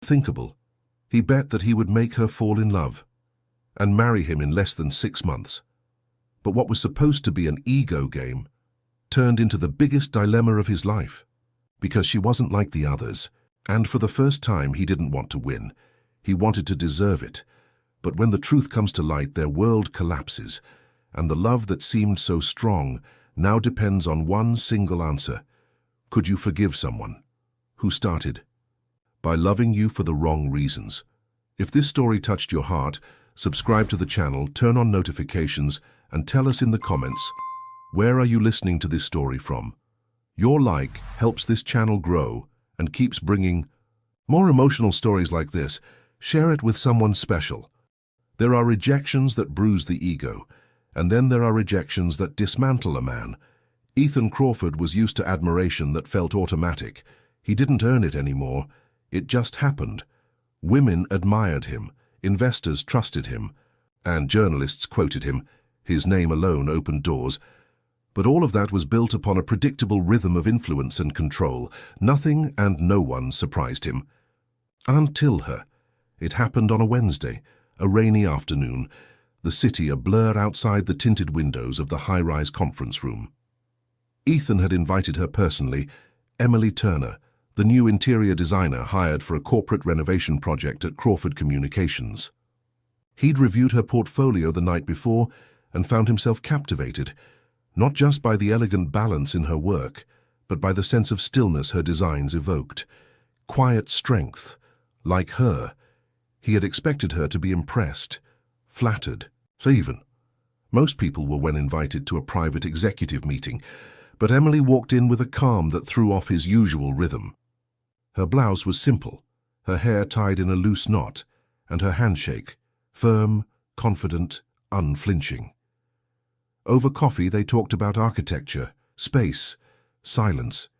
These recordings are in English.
Thinkable. He bet that he would make her fall in love and marry him in less than 6 months. But what was supposed to be an ego game turned into the biggest dilemma of his life, because she wasn't like the others, and for the first time he didn't want to win. He wanted to deserve it. But when the truth comes to light, their world collapses, and the love that seemed so strong now depends on one single answer. Could you forgive someone who started by loving you for the wrong reasons? If this story touched your heart, subscribe to the channel, turn on notifications, and tell us in the comments, where are you listening to this story from? Your like helps this channel grow and keeps bringing more emotional stories like this. Share it with someone special. There are rejections that bruise the ego, and then there are rejections that dismantle a man. Ethan Crawford was used to admiration that felt automatic. He didn't earn it anymore. It just happened. Women admired him, investors trusted him, and journalists quoted him. His name alone opened doors. But all of that was built upon a predictable rhythm of influence and control. Nothing and no one surprised him. Until her. It happened on a Wednesday, a rainy afternoon, the city a blur outside the tinted windows of the high-rise conference room. Ethan had invited her personally, Emily Turner, the new interior designer hired for a corporate renovation project at Crawford Communications. He'd reviewed her portfolio the night before and found himself captivated, not just by the elegant balance in her work, but by the sense of stillness her designs evoked. Quiet strength, like her. He had expected her to be impressed, flattered, even. Most people were when invited to a private executive meeting, but Emily walked in with a calm that threw off his usual rhythm. Her blouse was simple, her hair tied in a loose knot, and her handshake, firm, confident, unflinching. Over coffee they talked about architecture, space, silence.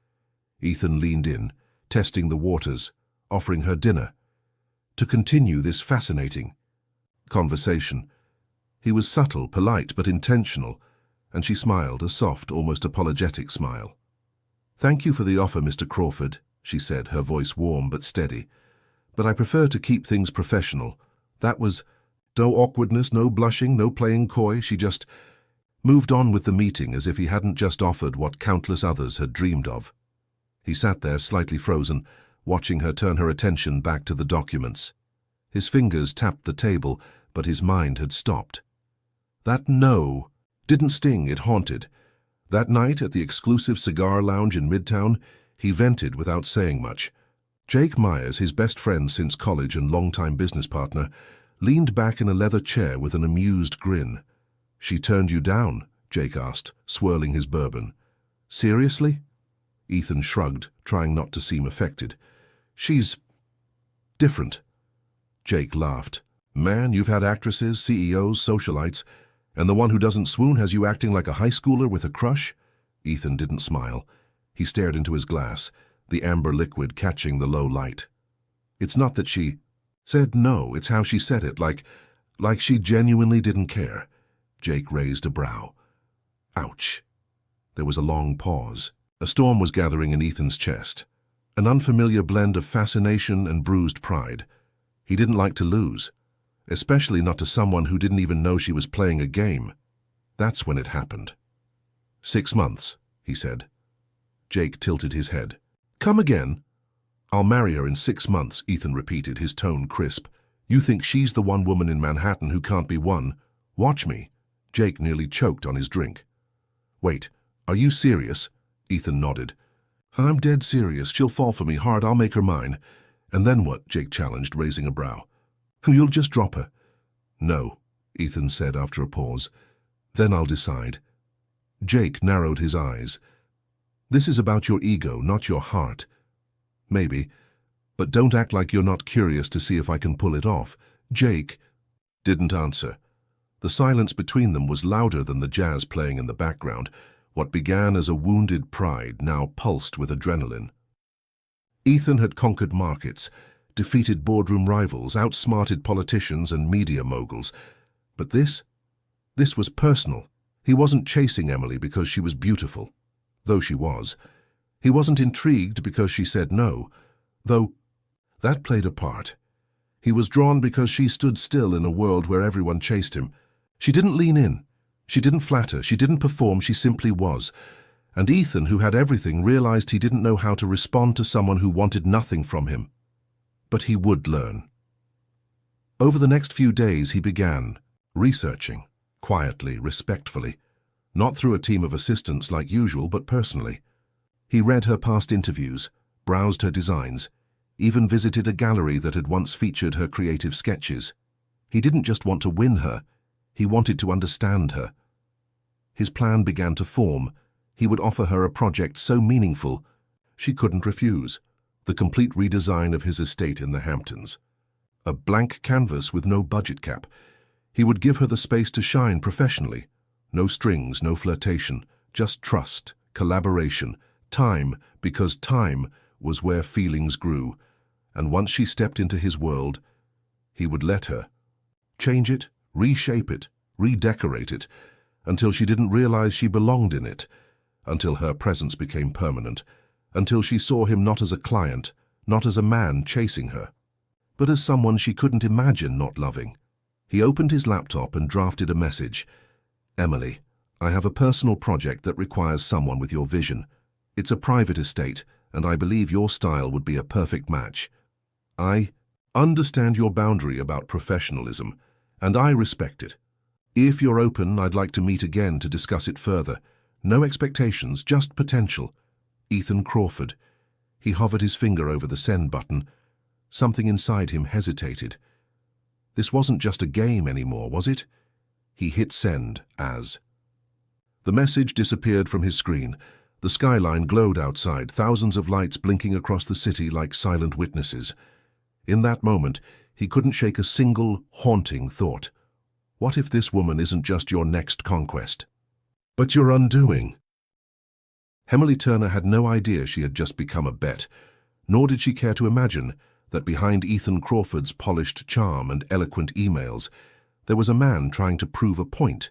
Ethan leaned in, testing the waters, offering her dinner. To continue this fascinating conversation. He was subtle, polite, but intentional, and she smiled, a soft, almost apologetic smile. "Thank you for the offer, Mr. Crawford," she said, her voice warm but steady. "But I prefer to keep things professional. That was no awkwardness, no blushing, no playing coy." She just moved on with the meeting as if he hadn't just offered what countless others had dreamed of. He sat there, slightly frozen, watching her turn her attention back to the documents. His fingers tapped the table, but his mind had stopped. That no didn't sting, it haunted. That night at the exclusive cigar lounge in Midtown, he vented without saying much. Jake Myers, his best friend since college and longtime business partner, leaned back in a leather chair with an amused grin. "She turned you down?" Jake asked, swirling his bourbon. "Seriously?" Ethan shrugged, trying not to seem affected. "She's different." Jake laughed. "Man, you've had actresses, CEOs, socialites, and the one who doesn't swoon has you acting like a high schooler with a crush?" Ethan didn't smile. He stared into his glass, the amber liquid catching the low light. "It's not that she said no, it's how she said it, like she genuinely didn't care." Jake raised a brow. "Ouch." There was a long pause. A storm was gathering in Ethan's chest, an unfamiliar blend of fascination and bruised pride. He didn't like to lose, especially not to someone who didn't even know she was playing a game. That's when it happened. 6 months, he said. Jake tilted his head. "Come again?" "I'll marry her in 6 months," Ethan repeated, his tone crisp. "You think she's the one woman in Manhattan who can't be won? Watch me." Jake nearly choked on his drink. "Wait, are you serious?" Ethan nodded. "I'm dead serious. She'll fall for me hard. I'll make her mine." "And then what?" Jake challenged, raising a brow. "You'll just drop her." "No," Ethan said after a pause. "Then I'll decide." Jake narrowed his eyes. "This is about your ego, not your heart." "Maybe, but don't act like you're not curious to see if I can pull it off." Jake didn't answer. The silence between them was louder than the jazz playing in the background. What began as a wounded pride now pulsed with adrenaline. Ethan had conquered markets, defeated boardroom rivals, outsmarted politicians and media moguls. But this was personal. He wasn't chasing Emily because she was beautiful, though she was. He wasn't intrigued because she said no, though That played a part. He was drawn because she stood still in a world where everyone chased him. She didn't lean in. She didn't flatter. She didn't perform. She simply was. And Ethan, who had everything, realized he didn't know how to respond to someone who wanted nothing from him. But he would learn. Over the next few days, he began researching, quietly, respectfully, not through a team of assistants like usual, but personally. He read her past interviews, browsed her designs, even visited a gallery that had once featured her creative sketches. He didn't just want to win her, he wanted to understand her. His plan began to form. He would offer her a project so meaningful, she couldn't refuse: the complete redesign of his estate in the Hamptons. A blank canvas with no budget cap. He would give her the space to shine professionally. No strings, no flirtation, just trust, collaboration, time, because time was where feelings grew. And once she stepped into his world, he would let her change it, reshape it, redecorate it, until she didn't realize she belonged in it, until her presence became permanent, until she saw him not as a client, not as a man chasing her, but as someone she couldn't imagine not loving. He opened his laptop and drafted a message. "Emily, I have a personal project that requires someone with your vision. It's a private estate, and I believe your style would be a perfect match. I understand your boundary about professionalism, and I respect it. If you're open, I'd like to meet again to discuss it further. No expectations, just potential. Ethan Crawford." He hovered his finger over the send button. Something inside him hesitated. This wasn't just a game anymore, was it? He hit send as. The message disappeared from his screen. The skyline glowed outside, thousands of lights blinking across the city like silent witnesses. In that moment, he couldn't shake a single, haunting thought. What if this woman isn't just your next conquest, but your undoing? Emily Turner had no idea she had just become a bet, nor did she care to imagine that behind Ethan Crawford's polished charm and eloquent emails, there was a man trying to prove a point,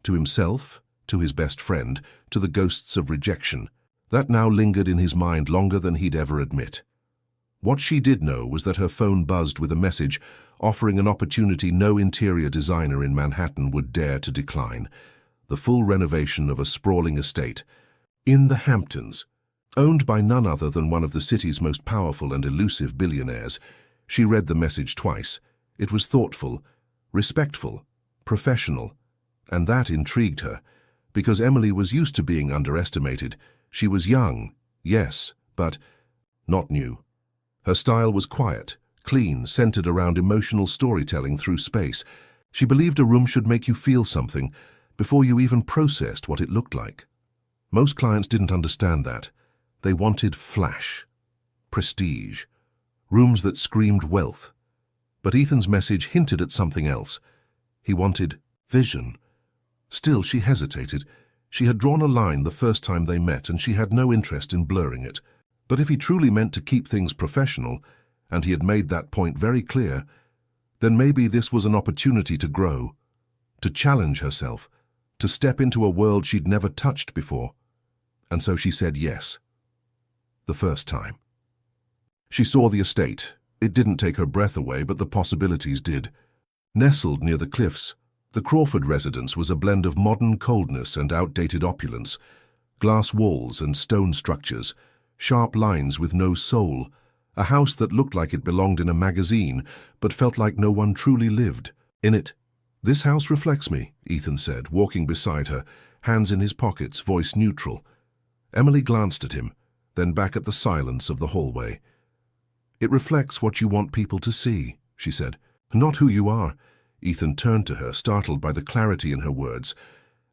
to himself, to his best friend, to the ghosts of rejection, that now lingered in his mind longer than he'd ever admit. What she did know was that her phone buzzed with a message offering an opportunity no interior designer in Manhattan would dare to decline: the full renovation of a sprawling estate in the Hamptons, owned by none other than one of the city's most powerful and elusive billionaires. She read the message twice. It was thoughtful, respectful, professional, and that intrigued her, because Emily was used to being underestimated. She was young, yes, but not new. Her style was quiet, clean, centered around emotional storytelling through space. She believed a room should make you feel something before you even processed what it looked like. Most clients didn't understand that. They wanted flash, prestige, rooms that screamed wealth. But Ethan's message hinted at something else. He wanted vision. Still, she hesitated. She had drawn a line the first time they met, and she had no interest in blurring it. But if he truly meant to keep things professional, and he had made that point very clear, then maybe this was an opportunity to grow, to challenge herself, to step into a world she'd never touched before. And so she said yes. The first time. She saw the estate. It didn't take her breath away, but the possibilities did. Nestled near the cliffs, the Crawford residence was a blend of modern coldness and outdated opulence. Glass walls and stone structures, sharp lines with no soul, a house that looked like it belonged in a magazine, but felt like no one truly lived in it. "This house reflects me," Ethan said, walking beside her, hands in his pockets, voice neutral. Emily glanced at him, then back at the silence of the hallway. "It reflects what you want people to see," she said. "Not who you are." Ethan turned to her, startled by the clarity in her words.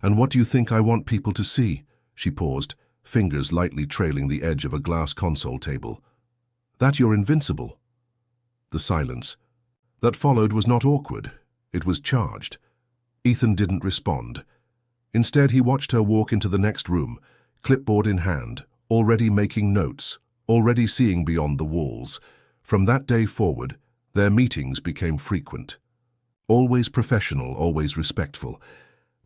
"And what do you think I want people to see?" She paused, fingers lightly trailing the edge of a glass console table. "That you're invincible." The silence that followed was not awkward. It was charged. Ethan didn't respond. Instead, he watched her walk into the next room, clipboard in hand, already making notes, already seeing beyond the walls. From that day forward, their meetings became frequent. Always professional, always respectful.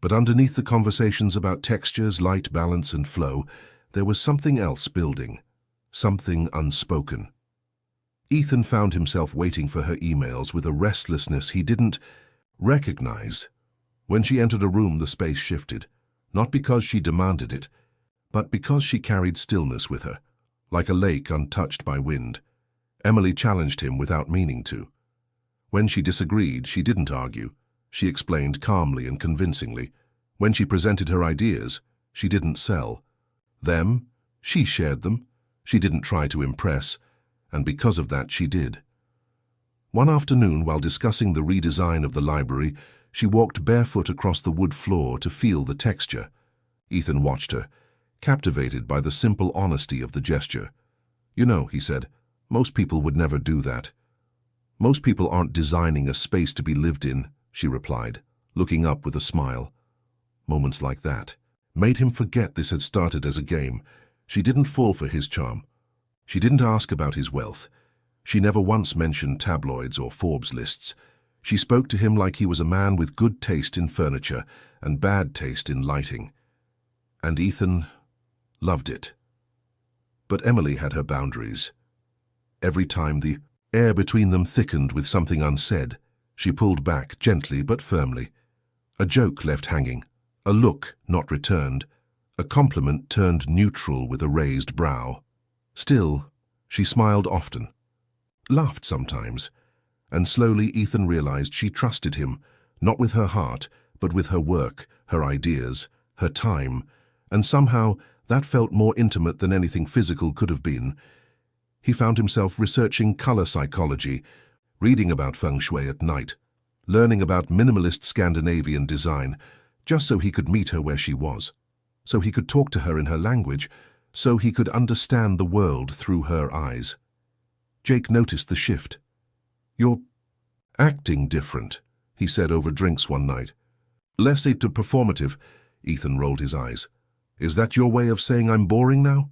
But underneath the conversations about textures, light, balance, and flow, there was something else building, something unspoken. Ethan found himself waiting for her emails with a restlessness he didn't recognize. When she entered a room, the space shifted, not because she demanded it, but because she carried stillness with her, like a lake untouched by wind. Emily challenged him without meaning to. When she disagreed, she didn't argue. She explained calmly and convincingly. When she presented her ideas, she didn't sell them. She shared them. She didn't try to impress, and because of that she did. One afternoon, while discussing the redesign of the library, she walked barefoot across the wood floor to feel the texture. Ethan watched her, captivated by the simple honesty of the gesture. "You know," he said, "most people would never do that." "Most people aren't designing a space to be lived in," she replied, looking up with a smile. Moments like that made him forget this had started as a game. She didn't fall for his charm. She didn't ask about his wealth. She never once mentioned tabloids or Forbes lists. She spoke to him like he was a man with good taste in furniture and bad taste in lighting. And Ethan loved it. But Emily had her boundaries. Every time the air between them thickened with something unsaid, she pulled back gently but firmly. A joke left hanging, a look not returned, a compliment turned neutral with a raised brow. Still, she smiled often, laughed sometimes, and slowly Ethan realized she trusted him, not with her heart, but with her work, her ideas, her time, and somehow that felt more intimate than anything physical could have been. He found himself researching color psychology, reading about feng shui at night, learning about minimalist Scandinavian design, just so he could meet her where she was, so he could talk to her in her language, so he could understand the world through her eyes. Jake noticed the shift. "You're acting different," he said over drinks one night. "Less into performative." Ethan rolled his eyes. "Is that your way of saying I'm boring now?"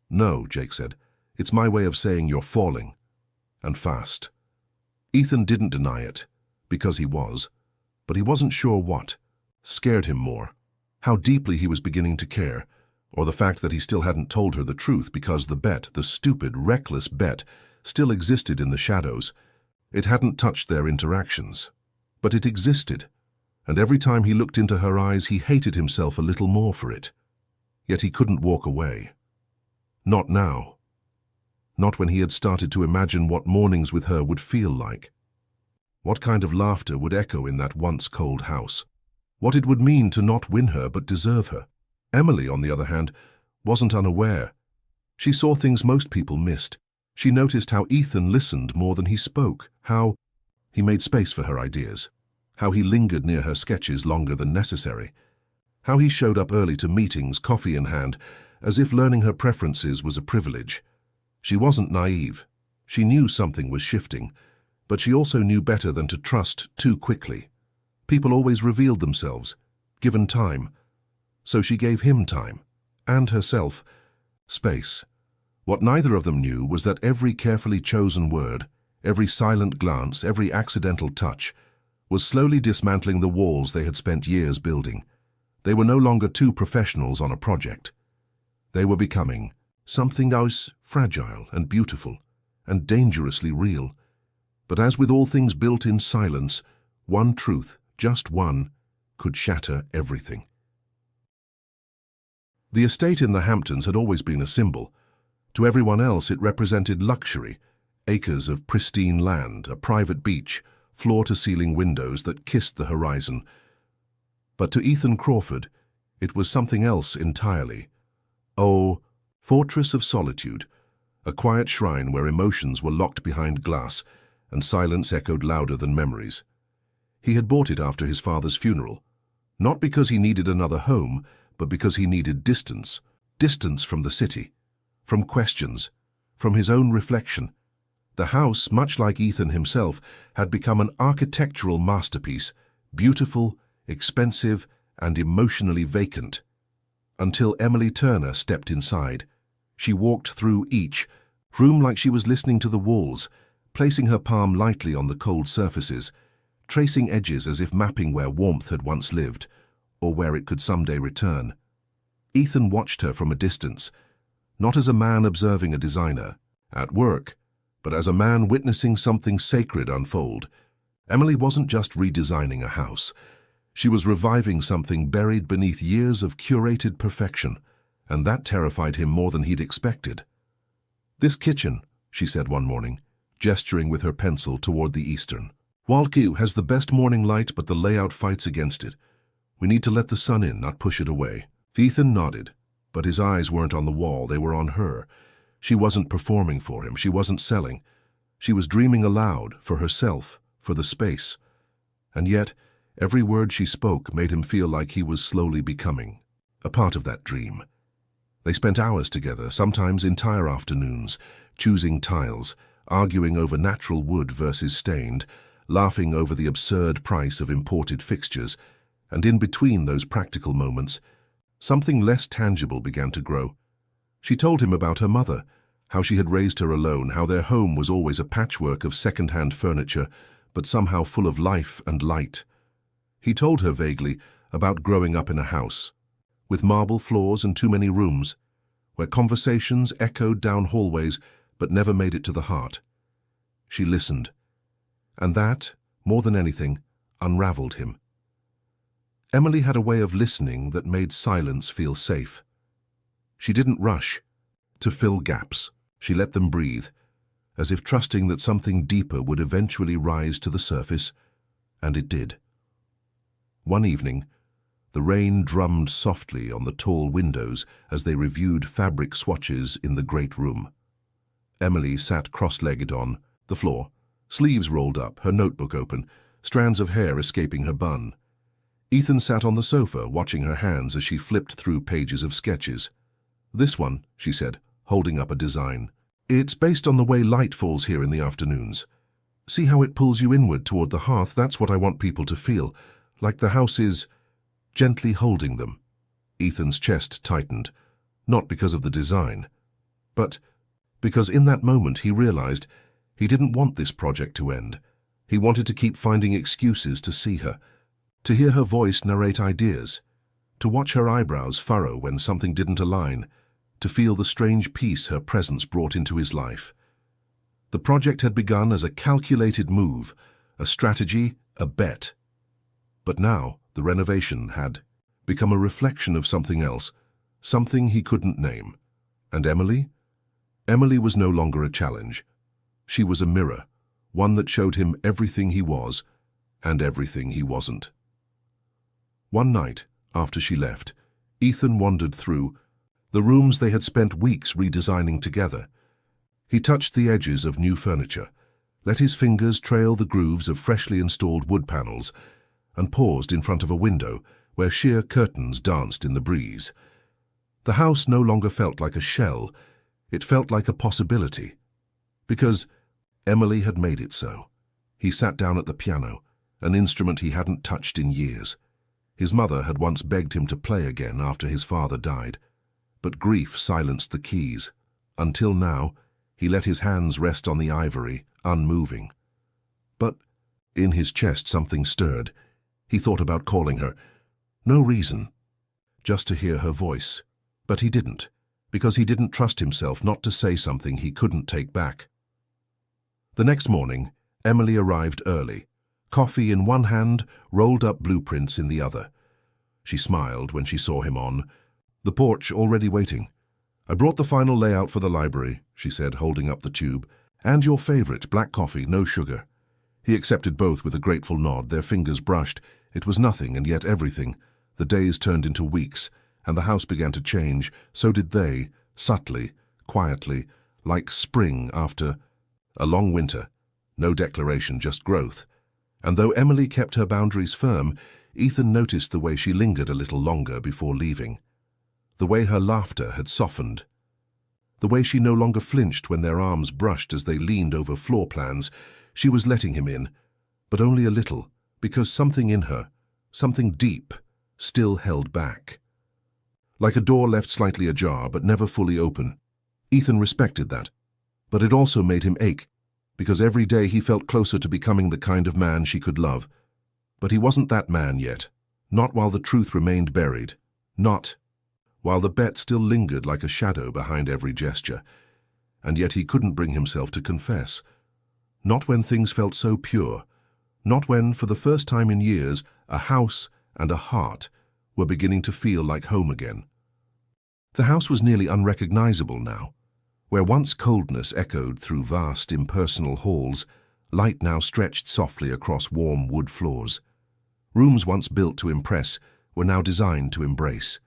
"No," Jake said. "It's my way of saying you're falling. And fast." Ethan didn't deny it, because he was, but he wasn't sure what scared him more. How deeply he was beginning to care, or the fact that he still hadn't told her the truth because the bet, the stupid, reckless bet, still existed in the shadows. It hadn't touched their interactions, but it existed, and every time he looked into her eyes he hated himself a little more for it. Yet he couldn't walk away. Not now. Not when he had started to imagine what mornings with her would feel like. What kind of laughter would echo in that once cold house? What it would mean to not win her but deserve her. Emily, on the other hand, wasn't unaware. She saw things most people missed. She noticed how Ethan listened more than he spoke, how he made space for her ideas, how he lingered near her sketches longer than necessary, how he showed up early to meetings, coffee in hand, as if learning her preferences was a privilege. She wasn't naive. She knew something was shifting, but she also knew better than to trust too quickly. People always revealed themselves, given time. So she gave him time, and herself, space. What neither of them knew was that every carefully chosen word, every silent glance, every accidental touch, was slowly dismantling the walls they had spent years building. They were no longer two professionals on a project. They were becoming something that was fragile and beautiful and dangerously real. But as with all things built in silence, one truth, just one, could shatter everything. The estate in the Hamptons had always been a symbol. To everyone else it represented luxury, acres of pristine land, a private beach, floor-to-ceiling windows that kissed the horizon. But to Ethan Crawford, it was something else entirely. Oh, fortress of solitude, a quiet shrine where emotions were locked behind glass and silence echoed louder than memories. He had bought it after his father's funeral, not because he needed another home, but because he needed distance, distance from the city, from questions, from his own reflection. The house, much like Ethan himself, had become an architectural masterpiece, beautiful, expensive, and emotionally vacant. Until Emily Turner stepped inside. She walked through each room like she was listening to the walls, placing her palm lightly on the cold surfaces, tracing edges as if mapping where warmth had once lived, or where it could someday return. Ethan watched her from a distance, not as a man observing a designer, at work, But as a man witnessing something sacred unfold, Emily wasn't just redesigning a house. She was reviving something buried beneath years of curated perfection, and that terrified him more than he'd expected. "This kitchen," she said one morning, gesturing with her pencil toward the eastern. "Waldkew has the best morning light, but the layout fights against it. We need to let the sun in, not push it away." Ethan nodded, but his eyes weren't on the wall, they were on her. She wasn't performing for him, she wasn't selling. She was dreaming aloud, for herself, for the space. And yet, every word she spoke made him feel like he was slowly becoming a part of that dream. They spent hours together, sometimes entire afternoons, choosing tiles, arguing over natural wood versus stained, laughing over the absurd price of imported fixtures, and in between those practical moments, something less tangible began to grow. She told him about her mother, how she had raised her alone, how their home was always a patchwork of second-hand furniture, but somehow full of life and light. He told her vaguely about growing up in a house, with marble floors and too many rooms, where conversations echoed down hallways but never made it to the heart. She listened, and that, more than anything, unraveled him. Emily had a way of listening that made silence feel safe. She didn't rush to fill gaps. She let them breathe, as if trusting that something deeper would eventually rise to the surface, and it did. One evening, the rain drummed softly on the tall windows as they reviewed fabric swatches in the great room. Emily sat cross-legged on the floor, sleeves rolled up, her notebook open, strands of hair escaping her bun. Ethan sat on the sofa, watching her hands as she flipped through pages of sketches. "This one," she said, holding up a design. "It's based on the way light falls here in the afternoons. See how it pulls you inward toward the hearth? That's what I want people to feel, like the house is gently holding them." Ethan's chest tightened, not because of the design, but because in that moment he realized he didn't want this project to end. He wanted to keep finding excuses to see her, to hear her voice narrate ideas, to watch her eyebrows furrow when something didn't align, to feel the strange peace her presence brought into his life. The project had begun as a calculated move, a strategy, a bet. But now the renovation had become a reflection of something else, something he couldn't name. And Emily? Emily was no longer a challenge. She was a mirror, one that showed him everything he was and everything he wasn't. One night, after she left, Ethan wandered through the rooms they had spent weeks redesigning together. He touched the edges of new furniture, let his fingers trail the grooves of freshly installed wood panels, and paused in front of a window where sheer curtains danced in the breeze. The house no longer felt like a shell, it felt like a possibility. Because Emily had made it so. He sat down at the piano, an instrument he hadn't touched in years. His mother had once begged him to play again after his father died, but grief silenced the keys. Until now, he let his hands rest on the ivory, unmoving. But in his chest something stirred. He thought about calling her. No reason, just to hear her voice. But he didn't, because he didn't trust himself not to say something he couldn't take back. The next morning, Emily arrived early, coffee in one hand, rolled-up blueprints in the other. She smiled when she saw him on the porch, already waiting. "I brought the final layout for the library," she said, holding up the tube. "And your favorite, black coffee, no sugar." He accepted both with a grateful nod, their fingers brushed. It was nothing and yet everything. The days turned into weeks, and the house began to change. So did they, subtly, quietly, like spring after a long winter. No declaration, just growth. And though Emily kept her boundaries firm, Ethan noticed the way she lingered a little longer before leaving. The way her laughter had softened. The way she no longer flinched when their arms brushed as they leaned over floor plans. She was letting him in, but only a little, because something in her, something deep, still held back. Like a door left slightly ajar but never fully open. Ethan respected that, but it also made him ache, because every day he felt closer to becoming the kind of man she could love. But he wasn't that man yet, not while the truth remained buried, not while the bet still lingered like a shadow behind every gesture. and yet he couldn't bring himself to confess. Not when things felt so pure, not when, for the first time in years, a house and a heart were beginning to feel like home again. The house was nearly unrecognizable now. Where once coldness echoed through vast, impersonal halls, light now stretched softly across warm wood floors. Rooms once built to impress were now designed to embrace.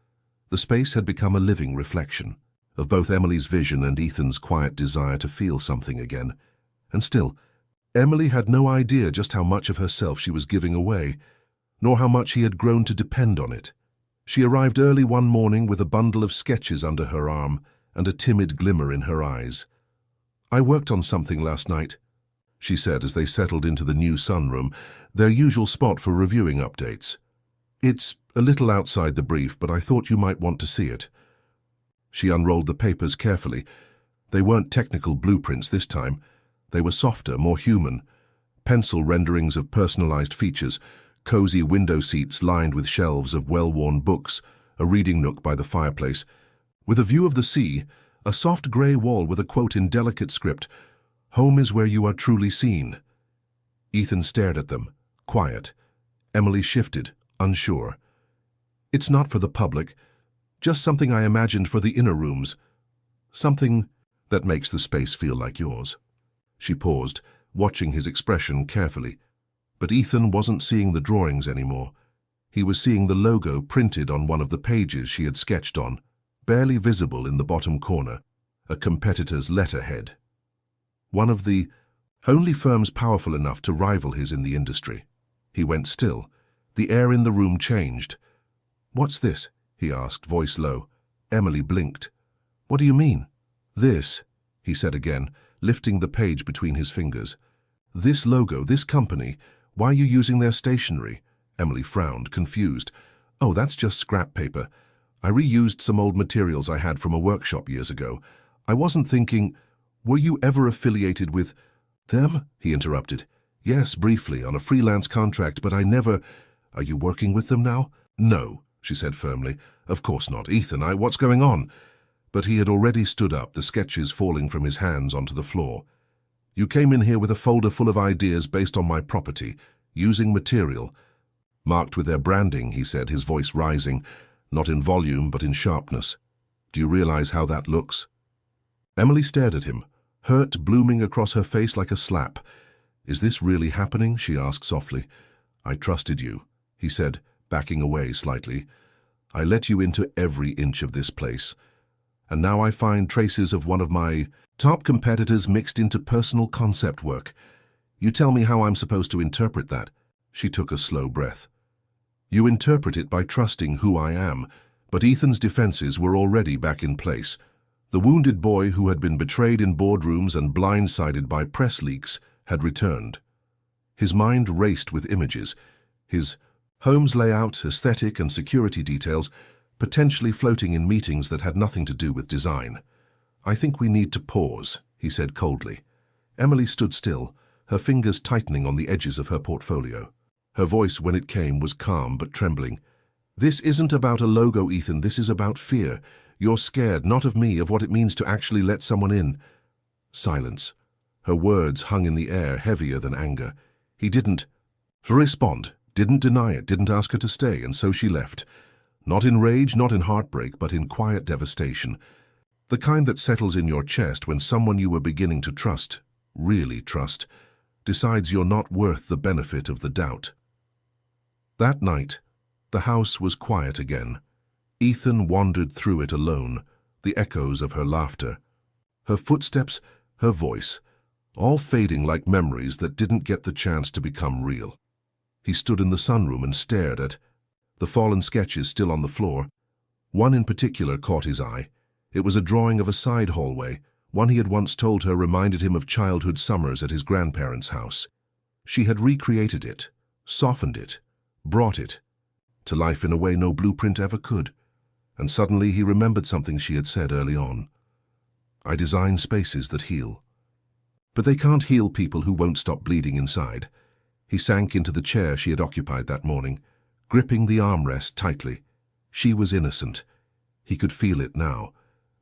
The space had become a living reflection of both Emily's vision and Ethan's quiet desire to feel something again. And still, Emily had no idea just how much of herself she was giving away, nor how much he had grown to depend on it. She arrived early one morning with a bundle of sketches under her arm and a timid glimmer in her eyes. "I worked on something last night," she said as they settled into the new sunroom, their usual spot for reviewing updates. "It's a little outside the brief, but I thought you might want to see it." She unrolled the papers carefully. They weren't technical blueprints this time. They were softer, more human. Pencil renderings of personalized features, cozy window seats lined with shelves of well-worn books, a reading nook by the fireplace. With a view of the sea, a soft grey wall with a quote in delicate script, "Home is where you are truly seen." Ethan stared at them, quiet. Emily shifted, unsure. "It's not for the public, just something I imagined for the inner rooms. Something that makes the space feel like yours." She paused, watching his expression carefully. But Ethan wasn't seeing the drawings anymore. He was seeing the logo printed on one of the pages she had sketched on, barely visible in the bottom corner, a competitor's letterhead. One of the only firms powerful enough to rival his in the industry. He went still. The air in the room changed. "What's this?" he asked, voice low. Emily blinked. "What do you mean?" "This," he said again, lifting the page between his fingers. "This logo, this company, why are you using their stationery?" Emily frowned, confused. "Oh, that's just scrap paper. I reused some old materials I had from a workshop years ago. I wasn't thinking—" "Were you ever affiliated with—" "Them?" he interrupted. "Yes, briefly, on a freelance contract, but I never—" "Are you working with them now?" "No," she said firmly. "Of course not. Ethan, what's going on?" But he had already stood up, the sketches falling from his hands onto the floor. "You came in here with a folder full of ideas based on my property, using material marked with their branding," he said, his voice rising, not in volume but in sharpness. "Do you realize how that looks?" Emily stared at him, hurt blooming across her face like a slap. "Is this really happening?" she asked softly. "I trusted you," he said, backing away slightly. "I let you into every inch of this place. And now I find traces of one of my top competitors mixed into personal concept work. You tell me how I'm supposed to interpret that." She took a slow breath. "You interpret it by trusting who I am." But Ethan's defenses were already back in place. The wounded boy who had been betrayed in boardrooms and blindsided by press leaks had returned. His mind raced with images, his home's layout, aesthetic and security details, potentially floating in meetings that had nothing to do with design. "I think we need to pause," he said coldly. Emily stood still, her fingers tightening on the edges of her portfolio. Her voice, when it came, was calm but trembling. "This isn't about a logo, Ethan. This is about fear. You're scared, not of me, of what it means to actually let someone in." Silence. Her words hung in the air, heavier than anger. He didn't respond, didn't deny it, didn't ask her to stay, and so she left. Not in rage, not in heartbreak, but in quiet devastation. The kind that settles in your chest when someone you were beginning to trust, really trust, decides you're not worth the benefit of the doubt. That night, the house was quiet again. Ethan wandered through it alone, the echoes of her laughter, her footsteps, her voice, all fading like memories that didn't get the chance to become real. He stood in the sunroom and stared at the fallen sketches still on the floor. One in particular caught his eye. It was a drawing of a side hallway, one he had once told her reminded him of childhood summers at his grandparents' house. She had recreated it, softened it, brought it to life in a way no blueprint ever could. And suddenly he remembered something she had said early on. "I design spaces that heal." But they can't heal people who won't stop bleeding inside. He sank into the chair she had occupied that morning, gripping the armrest tightly. She was innocent. He could feel it now.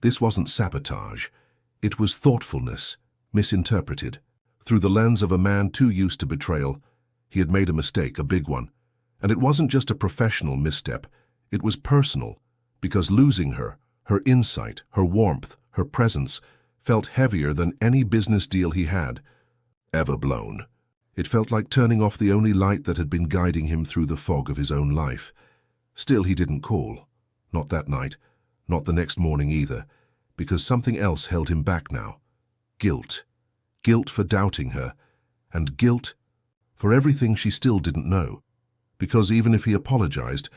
This wasn't sabotage. It was thoughtfulness, misinterpreted. Through the lens of a man too used to betrayal, he had made a mistake, a big one. And it wasn't just a professional misstep, it was personal, because losing her, her insight, her warmth, her presence, felt heavier than any business deal he had ever blown. It felt like turning off the only light that had been guiding him through the fog of his own life. Still, he didn't call. Not that night, not the next morning either, because something else held him back now. Guilt. Guilt for doubting her, and guilt for everything she still didn't know. Because even if he apologized,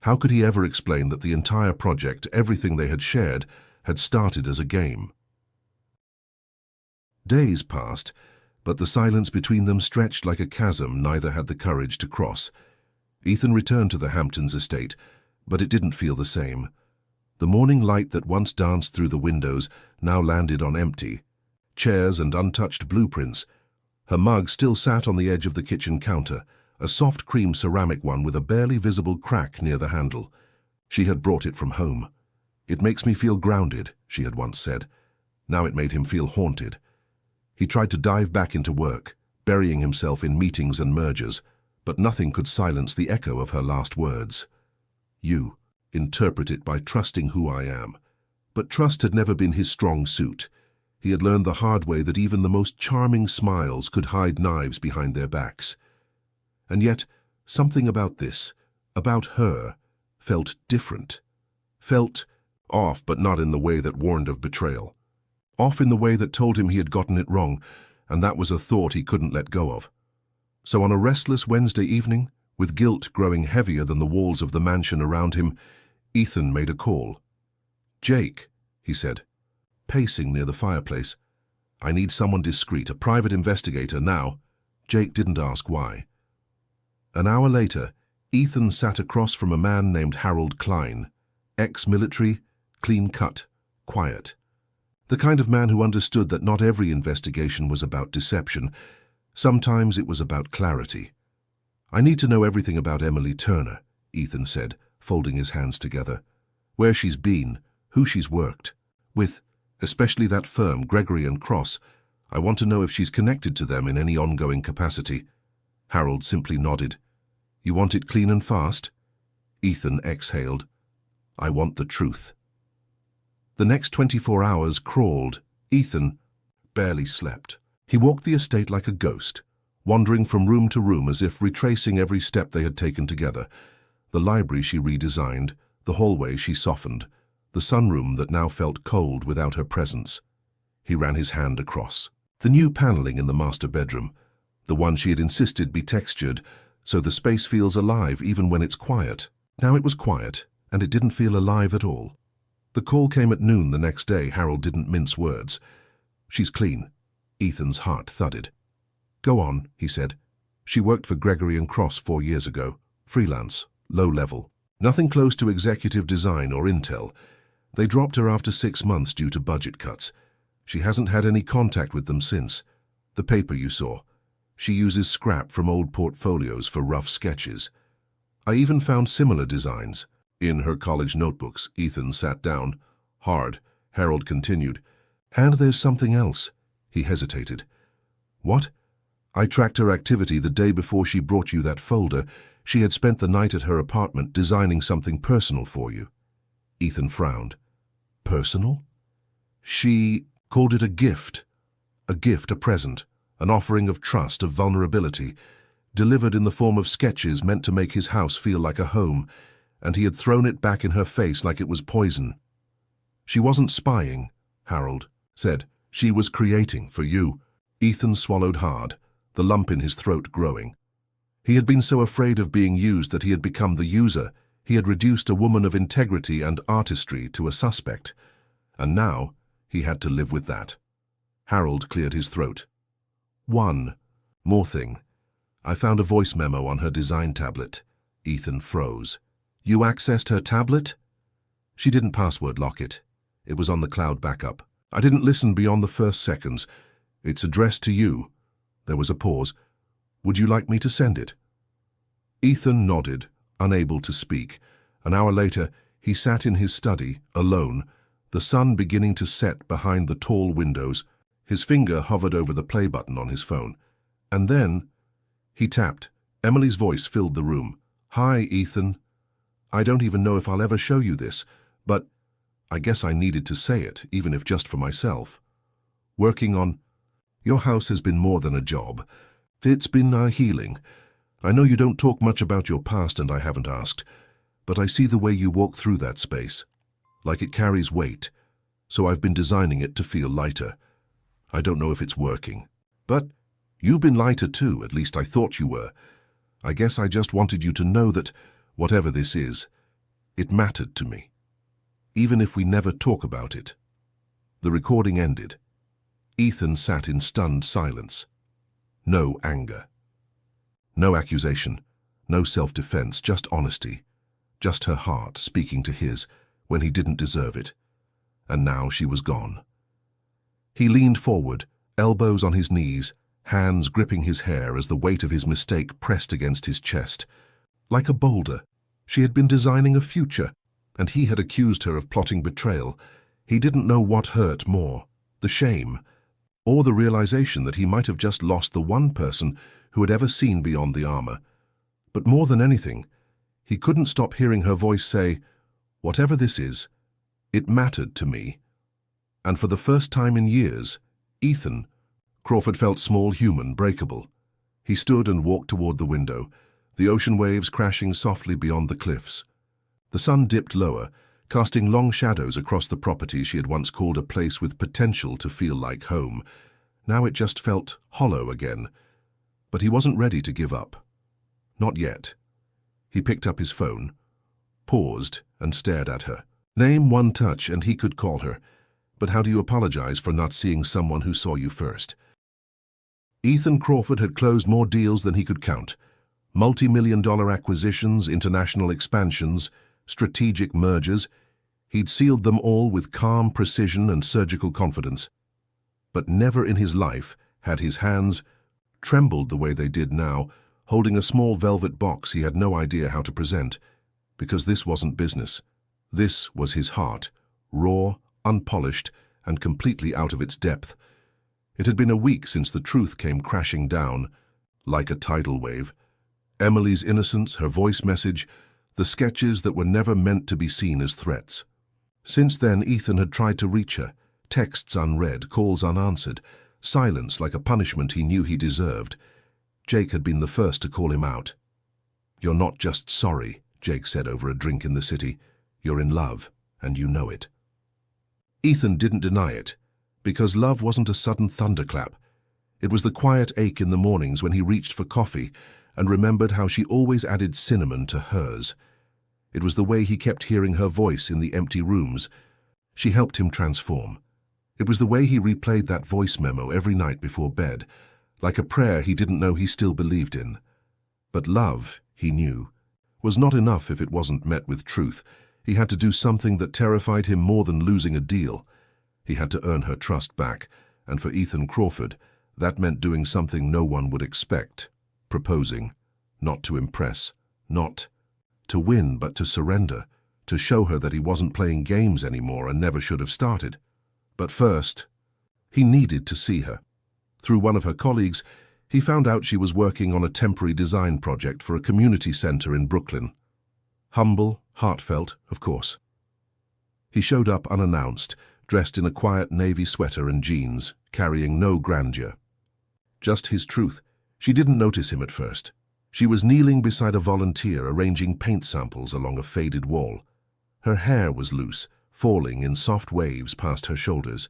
how could he ever explain that the entire project, everything they had shared, had started as a game? Days passed, but the silence between them stretched like a chasm neither had the courage to cross. Ethan returned to the Hamptons estate, but it didn't feel the same. The morning light that once danced through the windows now landed on empty chairs and untouched blueprints. Her mug still sat on the edge of the kitchen counter, a soft cream ceramic one with a barely visible crack near the handle. She had brought it from home. "It makes me feel grounded," she had once said. Now it made him feel haunted. He tried to dive back into work, burying himself in meetings and mergers, but nothing could silence the echo of her last words. "You interpret it by trusting who I am." But trust had never been his strong suit. He had learned the hard way that even the most charming smiles could hide knives behind their backs. And yet, something about this, about her, felt different. Felt off, but not in the way that warned of betrayal. Off in the way that told him he had gotten it wrong, and that was a thought he couldn't let go of. So on a restless Wednesday evening, with guilt growing heavier than the walls of the mansion around him, Ethan made a call. "Jake," he said, pacing near the fireplace. "I need someone discreet, a private investigator now." Jake didn't ask why. An hour later, Ethan sat across from a man named Harold Klein, ex-military, clean-cut, quiet. The kind of man who understood that not every investigation was about deception. Sometimes it was about clarity. "I need to know everything about Emily Turner," Ethan said, folding his hands together. "Where she's been, who she's worked with, especially that firm, Gregory and Cross. I want to know if she's connected to them in any ongoing capacity." Harold simply nodded. "You want it clean and fast?" Ethan exhaled. "I want the truth." The next 24 hours crawled. Ethan barely slept. He walked the estate like a ghost, wandering from room to room as if retracing every step they had taken together. The library she redesigned, the hallway she softened, the sunroom that now felt cold without her presence. He ran his hand across. The new paneling in the master bedroom, the one she had insisted be textured, so the space feels alive even when it's quiet. Now it was quiet, and it didn't feel alive at all. The call came at noon the next day. Harold didn't mince words. "She's clean." Ethan's heart thudded. "Go on," he said. "She worked for Gregory and Cross 4 years ago. Freelance, low level. Nothing close to executive design or intel. They dropped her after 6 months due to budget cuts. She hasn't had any contact with them since. The paper you saw. She uses scrap from old portfolios for rough sketches. I even found similar designs in her college notebooks." Ethan sat down. Hard. Harold continued. "And there's something else." He hesitated. "What?" "I tracked her activity the day before she brought you that folder. She had spent the night at her apartment designing something personal for you." Ethan frowned. "Personal?" "She called it a gift. A gift, a present, an offering of trust, of vulnerability, delivered in the form of sketches meant to make his house feel like a home, and he had thrown it back in her face like it was poison." "She wasn't spying," Harold said. "She was creating for you." Ethan swallowed hard, the lump in his throat growing. He had been so afraid of being used that he had become the user. He had reduced a woman of integrity and artistry to a suspect. And now he had to live with that. Harold cleared his throat. "One more thing. I found a voice memo on her design tablet." Ethan froze. "You accessed her tablet?" "She didn't password lock it. It was on the cloud backup. I didn't listen beyond the first seconds. It's addressed to you." There was a pause. "Would you like me to send it?" Ethan nodded, unable to speak. An hour later, he sat in his study, alone, the sun beginning to set behind the tall windows. His finger hovered over the play button on his phone. And then he tapped. Emily's voice filled the room. "Hi, Ethan. I don't even know if I'll ever show you this, but I guess I needed to say it, even if just for myself. Working on your house has been more than a job. It's been healing. I know you don't talk much about your past, and I haven't asked, but I see the way you walk through that space, like it carries weight, so I've been designing it to feel lighter. I don't know if it's working, but you've been lighter too, at least I thought you were. I guess I just wanted you to know that, whatever this is, it mattered to me, even if we never talk about it." The recording ended. Ethan sat in stunned silence. No anger. No accusation. No self-defense, just honesty. Just her heart speaking to his when he didn't deserve it. And now she was gone. He leaned forward, elbows on his knees, hands gripping his hair as the weight of his mistake pressed against his chest. Like a boulder, she had been designing a future, and he had accused her of plotting betrayal. He didn't know what hurt more, the shame, or the realization that he might have just lost the one person who had ever seen beyond the armor. But more than anything, he couldn't stop hearing her voice say, "Whatever this is, it mattered to me." And for the first time in years, Ethan, Crawford felt small, human, breakable. He stood and walked toward the window, the ocean waves crashing softly beyond the cliffs. The sun dipped lower, casting long shadows across the property she had once called a place with potential to feel like home. Now it just felt hollow again. But he wasn't ready to give up. Not yet. He picked up his phone, paused, and stared at her. Name, one touch, and he could call her. But how do you apologize for not seeing someone who saw you first? Ethan Crawford had closed more deals than he could count. Multi-million-dollar acquisitions, international expansions, strategic mergers. He'd sealed them all with calm precision and surgical confidence. But never in his life had his hands trembled the way they did now, holding a small velvet box he had no idea how to present. Because this wasn't business. This was his heart, raw, unpolished, and completely out of its depth. It had been a week since the truth came crashing down, like a tidal wave. Emily's innocence, her voice message, the sketches that were never meant to be seen as threats. Since then, Ethan had tried to reach her, texts unread, calls unanswered, silence like a punishment he knew he deserved. Jake had been the first to call him out. "You're not just sorry," Jake said over a drink in the city. "You're in love, and you know it." Ethan didn't deny it, because love wasn't a sudden thunderclap. It was the quiet ache in the mornings when he reached for coffee and remembered how she always added cinnamon to hers. It was the way he kept hearing her voice in the empty rooms. She helped him transform. It was the way he replayed that voice memo every night before bed, like a prayer he didn't know he still believed in. But love, he knew, was not enough if it wasn't met with truth. He had to do something that terrified him more than losing a deal. He had to earn her trust back, and for Ethan Crawford, that meant doing something no one would expect. Proposing, not to impress, not to win, but to surrender, to show her that he wasn't playing games anymore and never should have started. But first, he needed to see her. Through one of her colleagues, he found out she was working on a temporary design project for a community center in Brooklyn. Humble, heartfelt, of course. He showed up unannounced, dressed in a quiet navy sweater and jeans, carrying no grandeur. Just his truth. She didn't notice him at first. She was kneeling beside a volunteer arranging paint samples along a faded wall. Her hair was loose, falling in soft waves past her shoulders.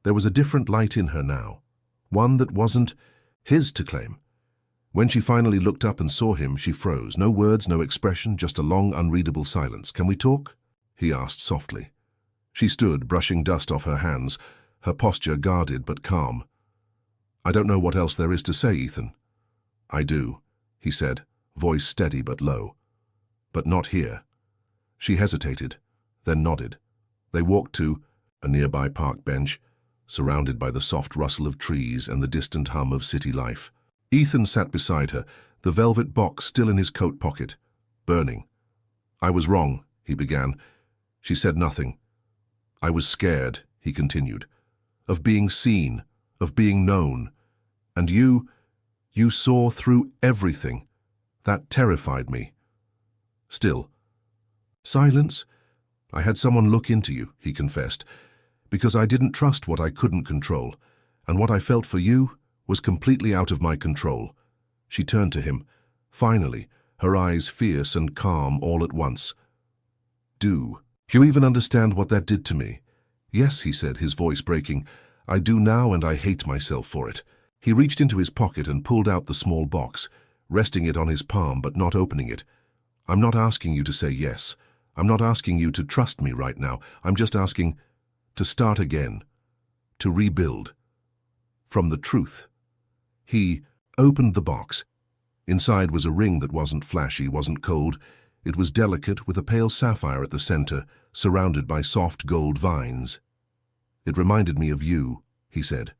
There was a different light in her now, one that wasn't his to claim. When she finally looked up and saw him, she froze. No words, no expression, just a long, unreadable silence. "Can we talk?" he asked softly. She stood, brushing dust off her hands, her posture guarded but calm. "I don't know what else there is to say, Ethan." "I do," he said, voice steady but low. "But not here." She hesitated, then nodded. They walked to a nearby park bench, surrounded by the soft rustle of trees and the distant hum of city life. Ethan sat beside her, the velvet box still in his coat pocket, burning. "I was wrong," he began. She said nothing. I was scared, he continued, of being seen, of being known. And you saw through everything. That terrified me. Still. Silence? I had someone look into you, he confessed, because I didn't trust what I couldn't control, and what I felt for you was completely out of my control. She turned to him, finally, her eyes fierce and calm all at once. Do you even understand what that did to me? Yes, he said, his voice breaking. I do now, and I hate myself for it. He reached into his pocket and pulled out the small box, resting it on his palm but not opening it. I'm not asking you to say yes. I'm not asking you to trust me right now. I'm just asking to start again, to rebuild. From the truth. He opened the box. Inside was a ring that wasn't flashy, wasn't cold. It was delicate, with a pale sapphire at the center, surrounded by soft gold vines. It reminded me of you, he said.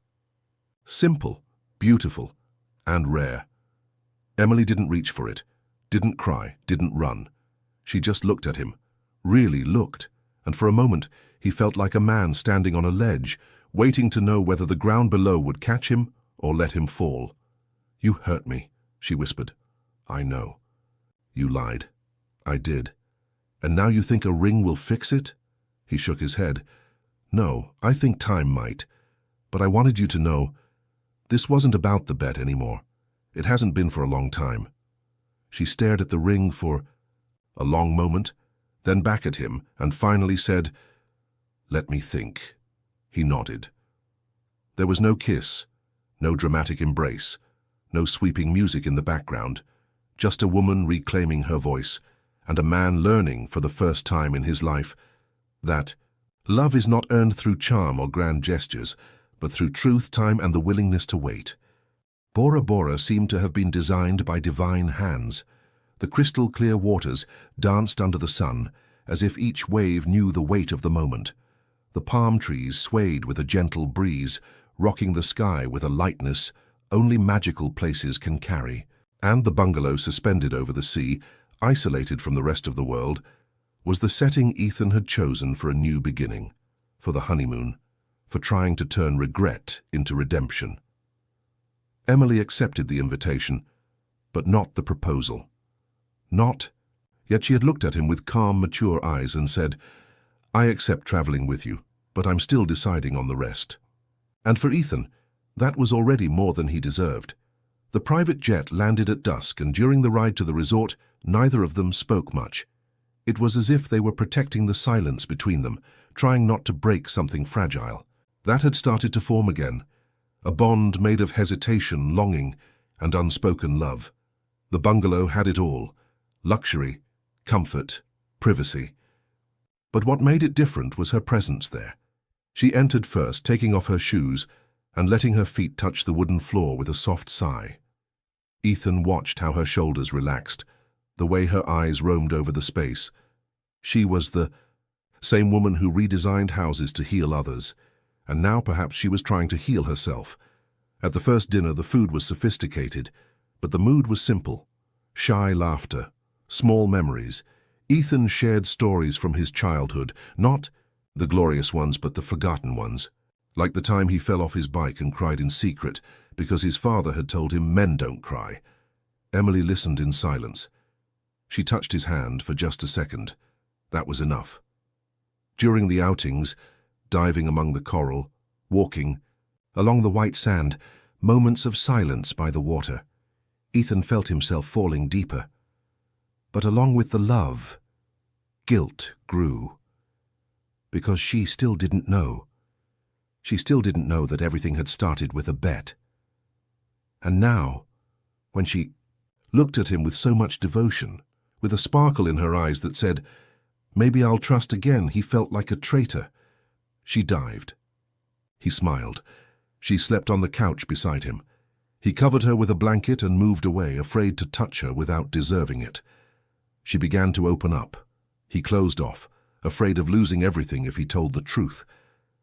Simple, beautiful, and rare. Emily didn't reach for it, didn't cry, didn't run. She just looked at him, really looked, and for a moment he felt like a man standing on a ledge, waiting to know whether the ground below would catch him or let him fall. You hurt me, she whispered. I know. You lied. I did. And now you think a ring will fix it? He shook his head. No, I think time might. But I wanted you to know, this wasn't about the bet anymore. It hasn't been for a long time. She stared at the ring for a long moment, then back at him, and finally said, Let me think. He nodded. There was no kiss, no dramatic embrace, no sweeping music in the background, just a woman reclaiming her voice, and a man learning for the first time in his life that love is not earned through charm or grand gestures, but through truth, time, and the willingness to wait. Bora Bora seemed to have been designed by divine hands. The crystal-clear waters danced under the sun, as if each wave knew the weight of the moment. The palm trees swayed with a gentle breeze, rocking the sky with a lightness only magical places can carry. And the bungalow suspended over the sea, isolated from the rest of the world, was the setting Ethan had chosen for a new beginning, for the honeymoon, for trying to turn regret into redemption. Emily accepted the invitation, but not the proposal. Not, yet she had looked at him with calm, mature eyes and said, I accept traveling with you, but I'm still deciding on the rest. And for Ethan, that was already more than he deserved. The private jet landed at dusk, and during the ride to the resort, neither of them spoke much. It was as if they were protecting the silence between them, trying not to break something fragile. That had started to form again, a bond made of hesitation, longing, and unspoken love. The bungalow had it all: luxury, comfort, privacy. But what made it different was her presence there. She entered first, taking off her shoes and letting her feet touch the wooden floor with a soft sigh. Ethan watched how her shoulders relaxed, the way her eyes roamed over the space. She was the same woman who redesigned houses to heal others, and now perhaps she was trying to heal herself. At the first dinner, the food was sophisticated, but the mood was simple. Shy laughter, small memories. Ethan shared stories from his childhood, not the glorious ones, but the forgotten ones. Like the time he fell off his bike and cried in secret because his father had told him men don't cry. Emily listened in silence. She touched his hand for just a second. That was enough. During the outings, diving among the coral, walking, along the white sand, moments of silence by the water, Ethan felt himself falling deeper. But along with the love, guilt grew. Because she still didn't know. She still didn't know that everything had started with a bet. And now, when she looked at him with so much devotion, with a sparkle in her eyes that said, maybe I'll trust again, he felt like a traitor. She dived. He smiled. She slept on the couch beside him. He covered her with a blanket and moved away, afraid to touch her without deserving it. She began to open up. He closed off, afraid of losing everything if he told the truth.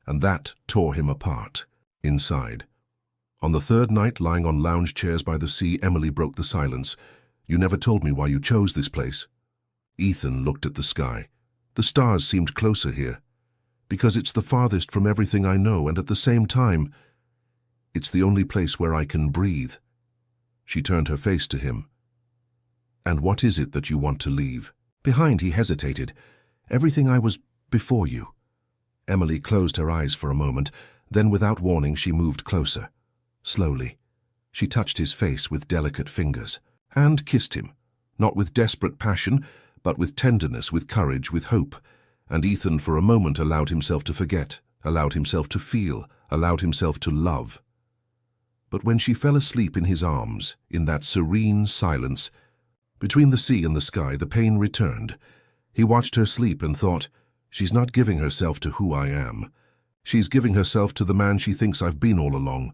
And that tore him apart, inside. On the third night, lying on lounge chairs by the sea, Emily broke the silence. You never told me why you chose this place. Ethan looked at the sky. The stars seemed closer here. because it's the farthest from everything I know, and at the same time, it's the only place where I can breathe." She turned her face to him. "And what is it that you want to leave behind?" He hesitated. "Everything I was before you." Emily closed her eyes for a moment, then without warning she moved closer. Slowly, she touched his face with delicate fingers and kissed him, not with desperate passion, but with tenderness, with courage, with hope. And Ethan for a moment allowed himself to forget, allowed himself to feel, allowed himself to love. But when she fell asleep in his arms, in that serene silence, between the sea and the sky, the pain returned. He watched her sleep and thought, "She's not giving herself to who I am. She's giving herself to the man she thinks I've been all along."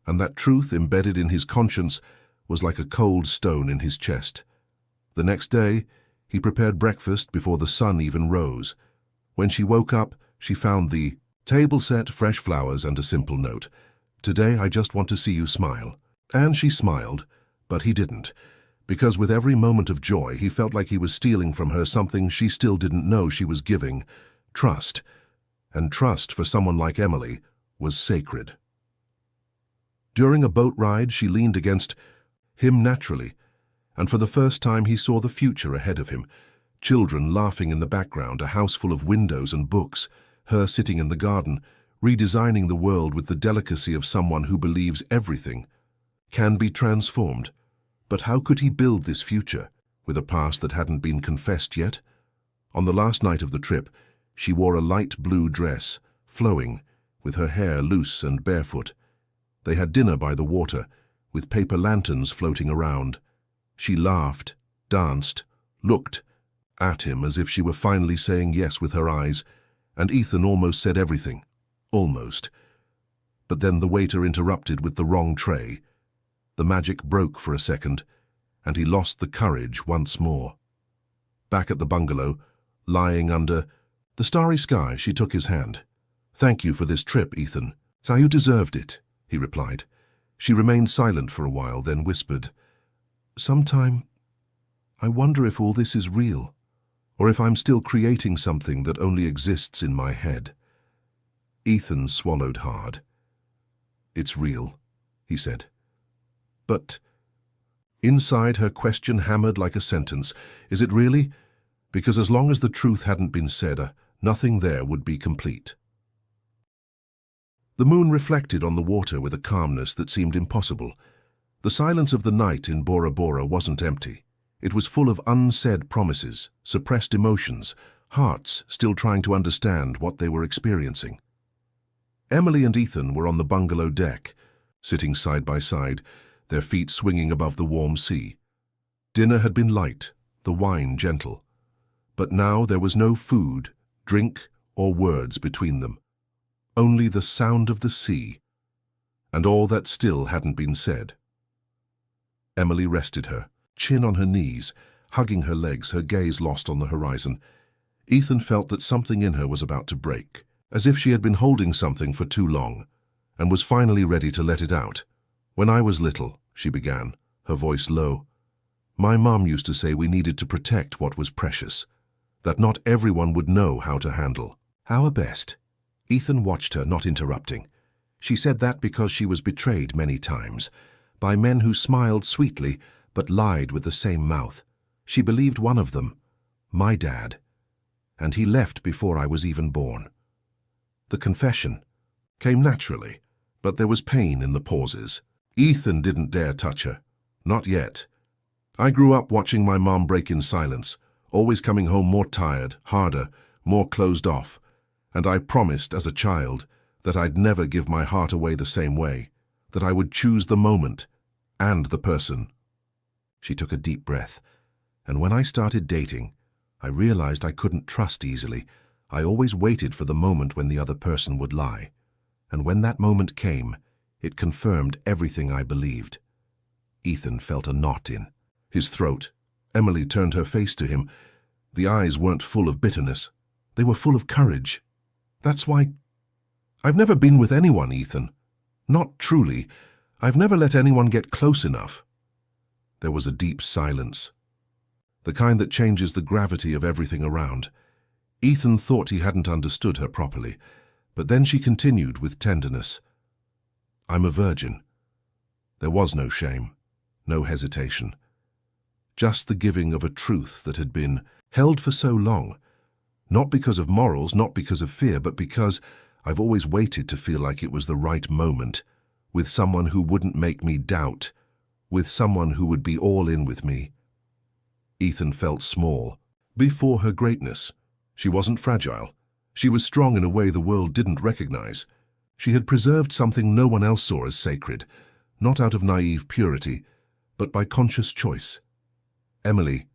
And that truth, embedded in his conscience, was like a cold stone in his chest. The next day, he prepared breakfast before the sun even rose. When she woke up, she found the table set, fresh flowers, and a simple note. "Today I just want to see you smile." And she smiled, but he didn't, because with every moment of joy he felt like he was stealing from her something she still didn't know she was giving: trust. And trust for someone like Emily was sacred. During a boat ride, she leaned against him naturally, and for the first time he saw the future ahead of him. Children laughing in the background, a house full of windows and books, her sitting in the garden, redesigning the world with the delicacy of someone who believes everything can be transformed. But how could he build this future with a past that hadn't been confessed yet? On the last night of the trip, she wore a light blue dress, flowing, with her hair loose and barefoot. They had dinner by the water, with paper lanterns floating around. She laughed, danced, looked at him as if she were finally saying yes with her eyes, and Ethan almost said everything. Almost. But then the waiter interrupted with the wrong tray. The magic broke for a second, and he lost the courage once more. Back at the bungalow, lying under the starry sky, she took his hand. "Thank you for this trip, Ethan. So you deserved it," he replied. She remained silent for a while, then whispered, "Sometime I wonder if all this is real, or if I'm still creating something that only exists in my head." Ethan swallowed hard. "It's real," he said. "But..." Inside, her question hammered like a sentence. "Is it really?" Because as long as the truth hadn't been said, nothing there would be complete. The moon reflected on the water with a calmness that seemed impossible. The silence of the night in Bora Bora wasn't empty. It was full of unsaid promises, suppressed emotions, hearts still trying to understand what they were experiencing. Emily and Ethan were on the bungalow deck, sitting side by side, their feet swinging above the warm sea. Dinner had been light, the wine gentle. But now there was no food, drink, or words between them. Only the sound of the sea, and all that still hadn't been said. Emily rested her, chin on her knees, hugging her legs, her gaze lost on the horizon. Ethan felt that something in her was about to break, as if she had been holding something for too long, and was finally ready to let it out. "When I was little," she began, her voice low, "my mom used to say we needed to protect what was precious, that not everyone would know how to handle." "How best?" Ethan watched her, not interrupting. She said that because she was betrayed many times, by men who smiled sweetly but lied with the same mouth. She believed one of them, my dad, and he left before I was even born. The confession came naturally, but there was pain in the pauses. Ethan didn't dare touch her. Not yet. "I grew up watching my mom break in silence, always coming home more tired, harder, more closed off. And I promised as a child that I'd never give my heart away the same way, that I would choose the moment and the person." She took a deep breath. "And when I started dating, I realized I couldn't trust easily. I always waited for the moment when the other person would lie. And when that moment came, it confirmed everything I believed." Ethan felt a knot in his throat. Emily turned her face to him. The eyes weren't full of bitterness. They were full of courage. "That's why I've never been with anyone, Ethan. Not truly. I've never let anyone get close enough." There was a deep silence, the kind that changes the gravity of everything around. Ethan thought he hadn't understood her properly, but then she continued with tenderness. I'm a virgin. There was no shame, no hesitation. Just the giving of a truth that had been held for so long, not because of morals, not because of fear, but because I've always waited to feel like it was the right moment, with someone who wouldn't make me doubt, with someone who would be all in with me. Ethan felt small. Before her greatness, she wasn't fragile. She was strong in a way the world didn't recognize. She had preserved something no one else saw as sacred, not out of naive purity, but by conscious choice. Emily,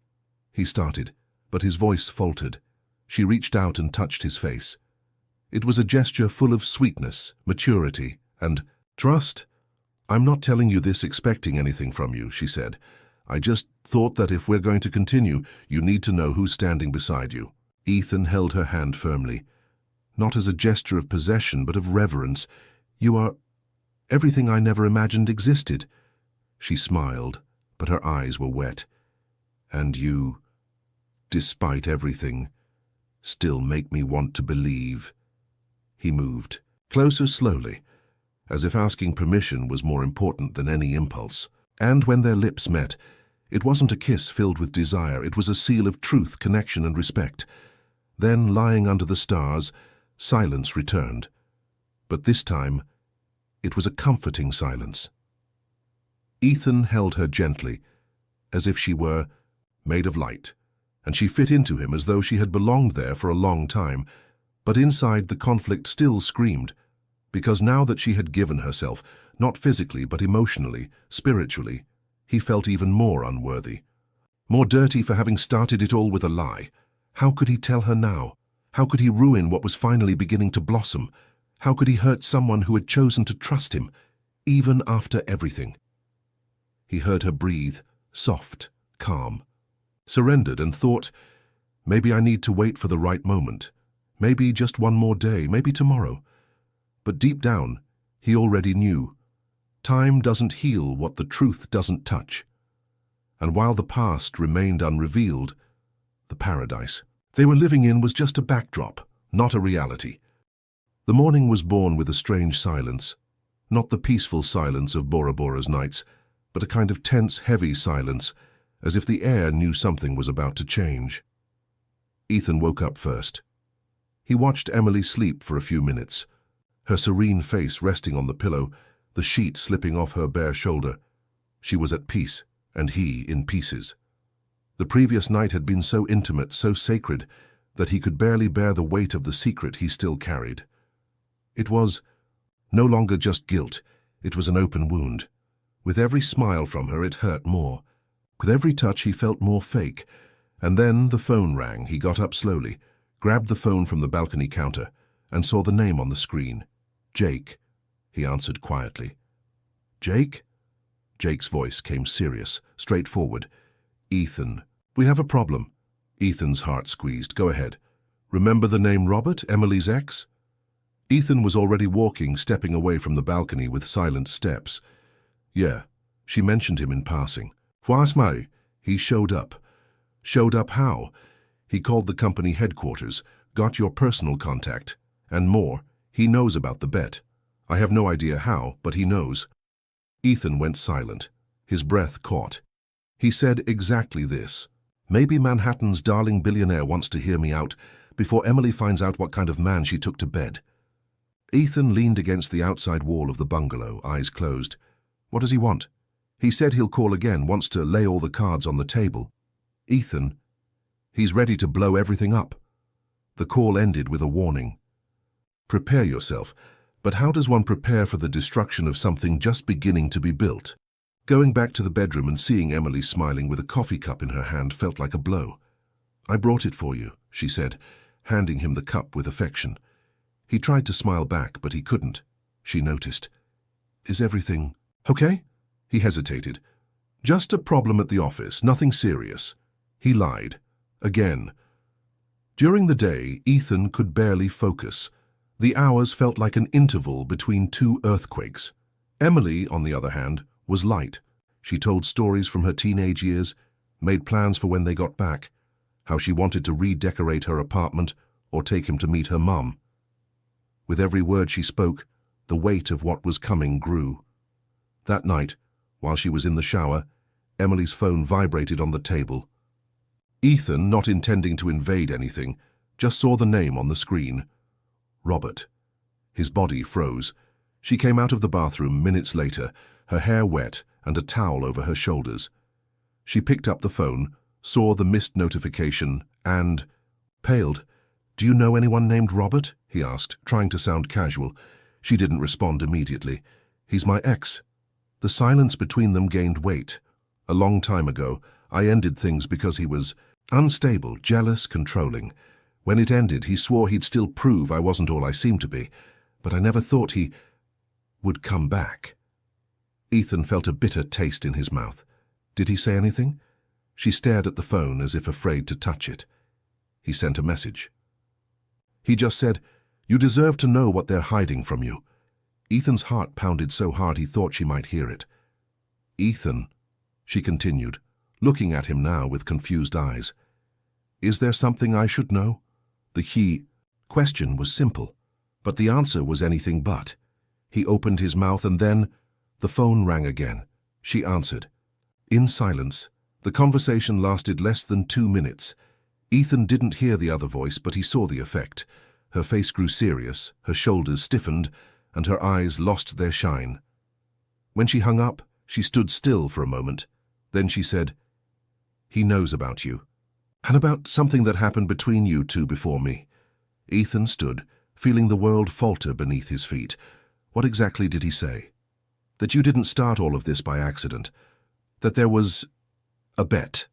he started, but his voice faltered. She reached out and touched his face. It was a gesture full of sweetness, maturity, and trust. I'm not telling you this expecting anything from you, she said. I just thought that if we're going to continue, you need to know who's standing beside you. Ethan held her hand firmly, not as a gesture of possession, but of reverence. You are everything I never imagined existed. She smiled, but her eyes were wet. And you, despite everything, still make me want to believe. He moved, closer slowly, as if asking permission was more important than any impulse. And when their lips met, it wasn't a kiss filled with desire, it was a seal of truth, connection, and respect. Then, lying under the stars, silence returned. But this time, it was a comforting silence. Ethan held her gently, as if she were made of light, and she fit into him as though she had belonged there for a long time. But inside, the conflict still screamed, because now that she had given herself, not physically but emotionally, spiritually, he felt even more unworthy, more dirty for having started it all with a lie. How could he tell her now? How could he ruin what was finally beginning to blossom? How could he hurt someone who had chosen to trust him, even after everything? He heard her breathe, soft, calm, surrendered, and thought, maybe I need to wait for the right moment. Maybe just one more day, maybe tomorrow. But deep down, he already knew. Time doesn't heal what the truth doesn't touch. And while the past remained unrevealed, the paradise they were living in was just a backdrop, not a reality. The morning was born with a strange silence, not the peaceful silence of Bora Bora's nights, but a kind of tense, heavy silence, as if the air knew something was about to change. Ethan woke up first. He watched Emily sleep for a few minutes, her serene face resting on the pillow, the sheet slipping off her bare shoulder. She was at peace, and he in pieces. The previous night had been so intimate, so sacred, that he could barely bear the weight of the secret he still carried. It was no longer just guilt, it was an open wound. With every smile from her, it hurt more. With every touch, he felt more fake. And then the phone rang. He got up slowly, grabbed the phone from the balcony counter, and saw the name on the screen. Jake, he answered quietly. Jake? Jake's voice came serious, straightforward. Ethan, we have a problem. Ethan's heart squeezed. Go ahead. Remember the name Robert, Emily's ex? Ethan was already walking, stepping away from the balcony with silent steps. Yeah, she mentioned him in passing. Mai, he showed up. Showed up how? He called the company headquarters, got your personal contact, and more. He knows about the bet. I have no idea how, but he knows. Ethan went silent. His breath caught. He said exactly this. Maybe Manhattan's darling billionaire wants to hear me out before Emily finds out what kind of man she took to bed. Ethan leaned against the outside wall of the bungalow, eyes closed. What does he want? He said he'll call again, wants to lay all the cards on the table. Ethan, he's ready to blow everything up. The call ended with a warning. Prepare yourself. But how does one prepare for the destruction of something just beginning to be built? Going back to the bedroom and seeing Emily smiling with a coffee cup in her hand felt like a blow. I brought it for you, she said, handing him the cup with affection. He tried to smile back, but he couldn't. She noticed. Is everything okay? He hesitated. Just a problem at the office, nothing serious. He lied. Again. During the day, Ethan could barely focus. The hours felt like an interval between two earthquakes. Emily, on the other hand, was light. She told stories from her teenage years, made plans for when they got back, how she wanted to redecorate her apartment, or take him to meet her mum. With every word she spoke, the weight of what was coming grew. That night, while she was in the shower, Emily's phone vibrated on the table. Ethan, not intending to invade anything, just saw the name on the screen. Robert. His body froze. She came out of the bathroom minutes later, her hair wet and a towel over her shoulders. She picked up the phone, saw the missed notification, and paled. "Do you know anyone named Robert?" he asked, trying to sound casual. She didn't respond immediately. "He's my ex." The silence between them gained weight. A long time ago, I ended things because he was unstable, jealous, controlling. When it ended, he swore he'd still prove I wasn't all I seemed to be, but I never thought he would come back. Ethan felt a bitter taste in his mouth. Did he say anything? She stared at the phone as if afraid to touch it. He sent a message. He just said, "You deserve to know what they're hiding from you." Ethan's heart pounded so hard he thought she might hear it. "Ethan," she continued, looking at him now with confused eyes. "Is there something I should know?" The question was simple, but the answer was anything but. He opened his mouth and then the phone rang again. She answered. In silence, the conversation lasted less than 2 minutes. Ethan didn't hear the other voice, but he saw the effect. Her face grew serious, her shoulders stiffened, and her eyes lost their shine. When she hung up, she stood still for a moment. Then she said, "He knows about you, and about something that happened between you two before me." Ethan stood, feeling the world falter beneath his feet. What exactly did he say? That you didn't start all of this by accident. That there was a bet.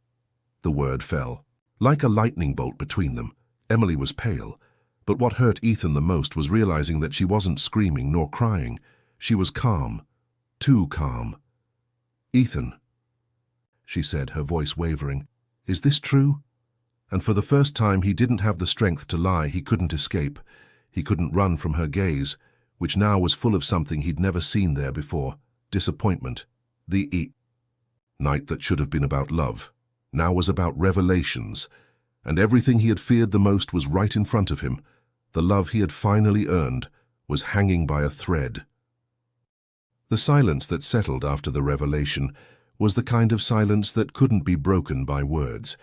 The word fell. Like a lightning bolt between them. Emily was pale. But what hurt Ethan the most was realizing that she wasn't screaming nor crying. She was calm. Too calm. "Ethan," she said, her voice wavering, "is this true?" And for the first time he didn't have the strength to lie. He couldn't escape. He couldn't run from her gaze, which now was full of something he'd never seen there before. Disappointment. The night that should have been about love now was about revelations, and everything he had feared the most was right in front of him. The love he had finally earned was hanging by a thread. The silence that settled after the revelation was the kind of silence that couldn't be broken by words.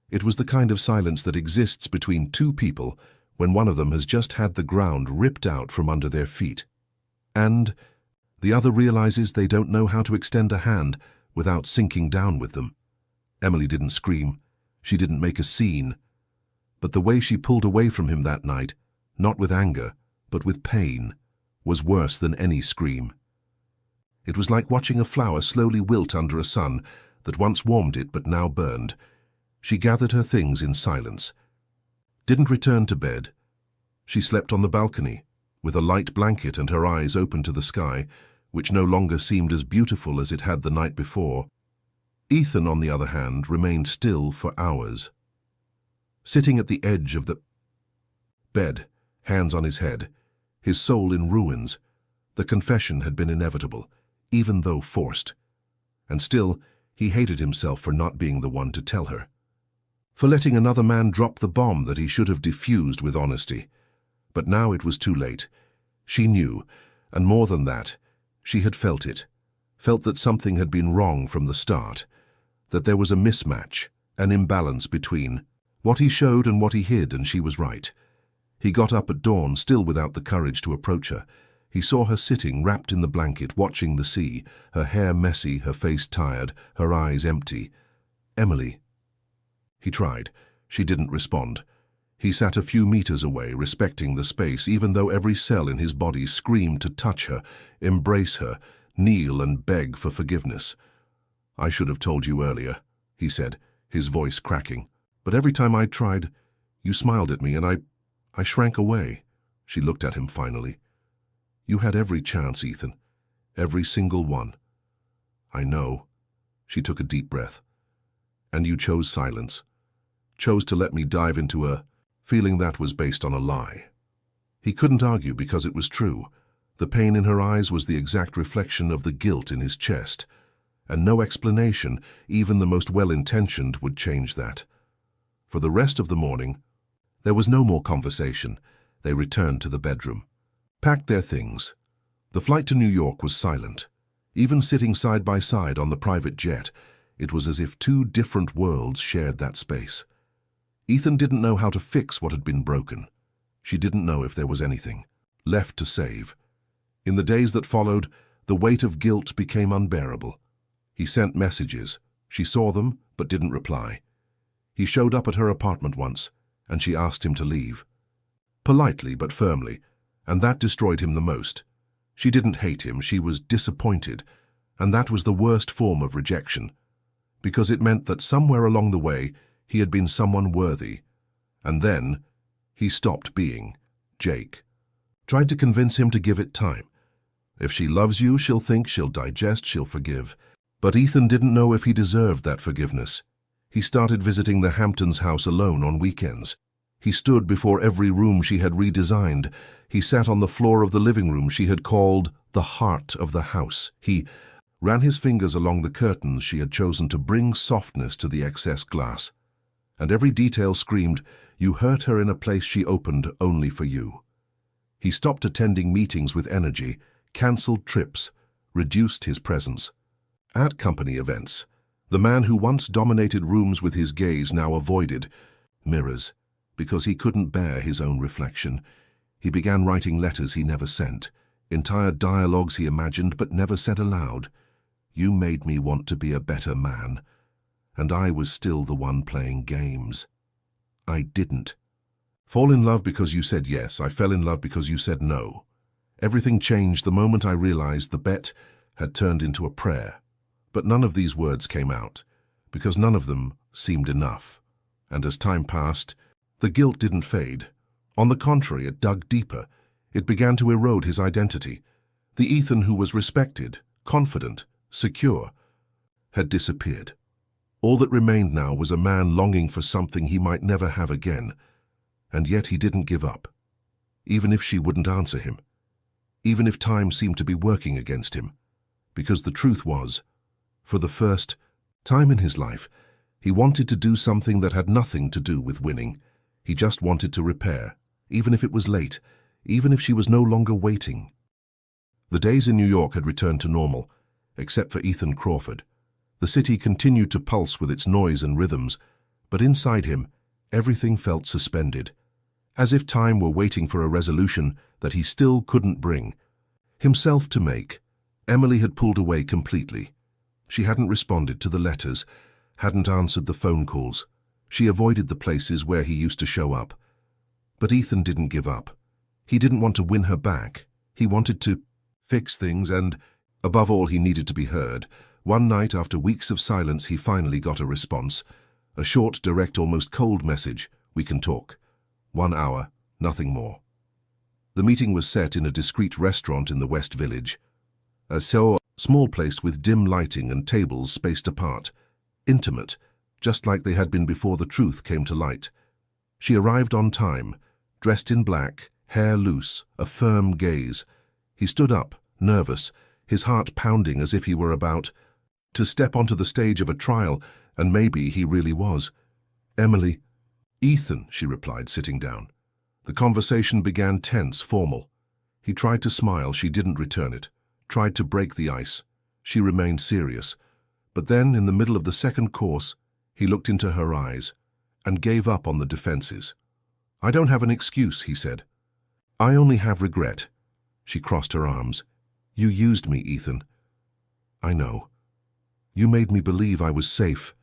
It was the kind of silence that exists between two people when one of them has just had the ground ripped out from under their feet, and the other realizes they don't know how to extend a hand without sinking down with them. Emily didn't scream. She didn't make a scene. But the way she pulled away from him that night, not with anger, but with pain, was worse than any scream. It was like watching a flower slowly wilt under a sun that once warmed it but now burned. She gathered her things in silence. Didn't return to bed. She slept on the balcony, with a light blanket and her eyes open to the sky, which no longer seemed as beautiful as it had the night before. Ethan, on the other hand, remained still for hours. Sitting at the edge of the bed, hands on his head, his soul in ruins, the confession had been inevitable, even though forced. And still, he hated himself for not being the one to tell her. For letting another man drop the bomb that he should have defused with honesty. But now it was too late. She knew, and more than that, she had felt it. Felt that something had been wrong from the start. That there was a mismatch, an imbalance between what he showed and what he hid, and she was right. He got up at dawn, still without the courage to approach her. He saw her sitting, wrapped in the blanket, watching the sea, her hair messy, her face tired, her eyes empty. "Emily." He tried. She didn't respond. He sat a few meters away, respecting the space, even though every cell in his body screamed to touch her, embrace her, kneel and beg for forgiveness. "I should have told you earlier," he said, his voice cracking. "But every time I tried, you smiled at me and I shrank away." She looked at him finally. "You had every chance, Ethan. Every single one." "I know." She took a deep breath. "And you chose silence. Chose to let me dive into a feeling that was based on a lie." He couldn't argue because it was true. The pain in her eyes was the exact reflection of the guilt in his chest. And no explanation, even the most well-intentioned, would change that. For the rest of the morning, There was no more conversation. They returned to the bedroom, packed their things. The flight to New York was silent. Even sitting side by side on the private jet, it was as if two different worlds shared that space. Ethan didn't know how to fix what had been broken. She didn't know if there was anything left to save. In the days that followed, the weight of guilt became unbearable. He sent messages. She saw them, but didn't reply. He showed up at her apartment once, and she asked him to leave. Politely but firmly, and that destroyed him the most. She didn't hate him, she was disappointed, and that was the worst form of rejection, because it meant that somewhere along the way he had been someone worthy. And then he stopped being Jake. Tried to convince him to give it time. If she loves you, she'll think, she'll digest, she'll forgive. But Ethan didn't know if he deserved that forgiveness. He started visiting the Hamptons' house alone on weekends. He stood before every room she had redesigned. He sat on the floor of the living room she had called the heart of the house. He ran his fingers along the curtains she had chosen to bring softness to the excess glass. And every detail screamed, "You hurt her in a place she opened only for you." He stopped attending meetings with energy, cancelled trips, reduced his presence. At company events, the man who once dominated rooms with his gaze now avoided mirrors, because he couldn't bear his own reflection. He began writing letters he never sent, entire dialogues he imagined but never said aloud. "You made me want to be a better man, and I was still the one playing games. I didn't fall in love because you said yes. I fell in love because you said no. Everything changed the moment I realized the bet had turned into a prayer." But none of these words came out, because none of them seemed enough. And as time passed, the guilt didn't fade. On the contrary, it dug deeper. It began to erode his identity. The Ethan who was respected, confident, secure, had disappeared. All that remained now was a man longing for something he might never have again. And yet he didn't give up, even if she wouldn't answer him, even if time seemed to be working against him. Because the truth was, for the first time in his life, he wanted to do something that had nothing to do with winning. He just wanted to repair, even if it was late, even if she was no longer waiting. The days in New York had returned to normal, except for Ethan Crawford. The city continued to pulse with its noise and rhythms, but inside him, everything felt suspended, as if time were waiting for a resolution that he still couldn't bring himself to make. Emily had pulled away completely. She hadn't responded to the letters, hadn't answered the phone calls. She avoided the places where he used to show up. But Ethan didn't give up. He didn't want to win her back. He wanted to fix things and, above all, he needed to be heard. One night, after weeks of silence, he finally got a response. A short, direct, almost cold message. "We can talk." 1 hour, nothing more. The meeting was set in a discreet restaurant in the West Village. A small place with dim lighting and tables spaced apart. Intimate, just like they had been before the truth came to light. She arrived on time, dressed in black, hair loose, a firm gaze. He stood up, nervous, his heart pounding as if he were about to step onto the stage of a trial, and maybe he really was. "Emily." "Ethan," she replied, sitting down. The conversation began tense, formal. He tried to smile, she didn't return it. Tried to break the ice. She remained serious. But then, in the middle of the second course, he looked into her eyes and gave up on the defenses. "I don't have an excuse," he said. "I only have regret." She crossed her arms. "You used me, Ethan." "I know. You made me believe I was safe.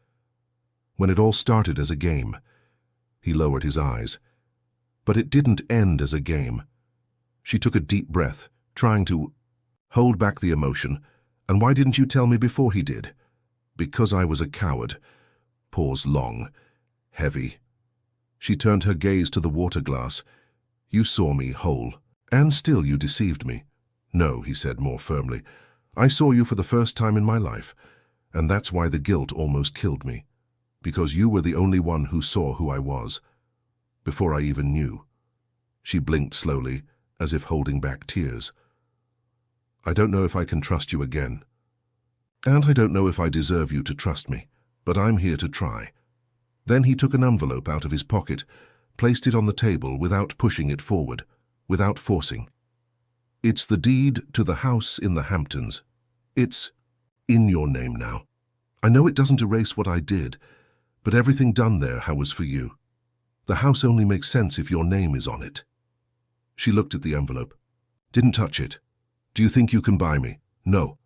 When it all started as a game." He lowered his eyes. "But it didn't end as a game." She took a deep breath, trying to hold back the emotion. "And why didn't you tell me before he did?" "Because I was a coward." Pause long, heavy. She turned her gaze to the water glass. "You saw me whole, and still you deceived me." "No," he said more firmly. "I saw you for the first time in my life, and that's why the guilt almost killed me. Because you were the only one who saw who I was, before I even knew." She blinked slowly, as if holding back tears. "I don't know if I can trust you again. And I don't know if I deserve you to trust me, but I'm here to try." Then he took an envelope out of his pocket, placed it on the table without pushing it forward, without forcing. "It's the deed to the house in the Hamptons. It's in your name now. I know it doesn't erase what I did, but everything done there was for you. The house only makes sense if your name is on it." She looked at the envelope. "Didn't touch it. Do you think you can buy me? No.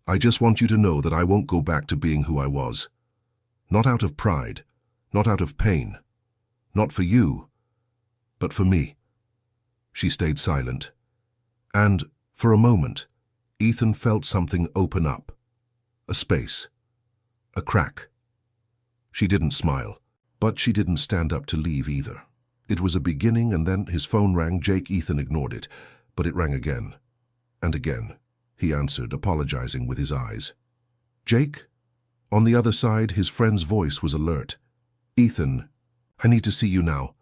I just want you to know that I won't go back to being who I was. Not out of pride, not out of pain. Not for you, but for me." She stayed silent. And, for a moment, Ethan felt something open up. A space. A crack. She didn't smile, but she didn't stand up to leave either. It was a beginning, and then his phone rang. Ethan ignored it, but it rang again. And again. He answered, apologizing with his eyes. "Jake?" On the other side, his friend's voice was alert. "Ethan, I need to see you now.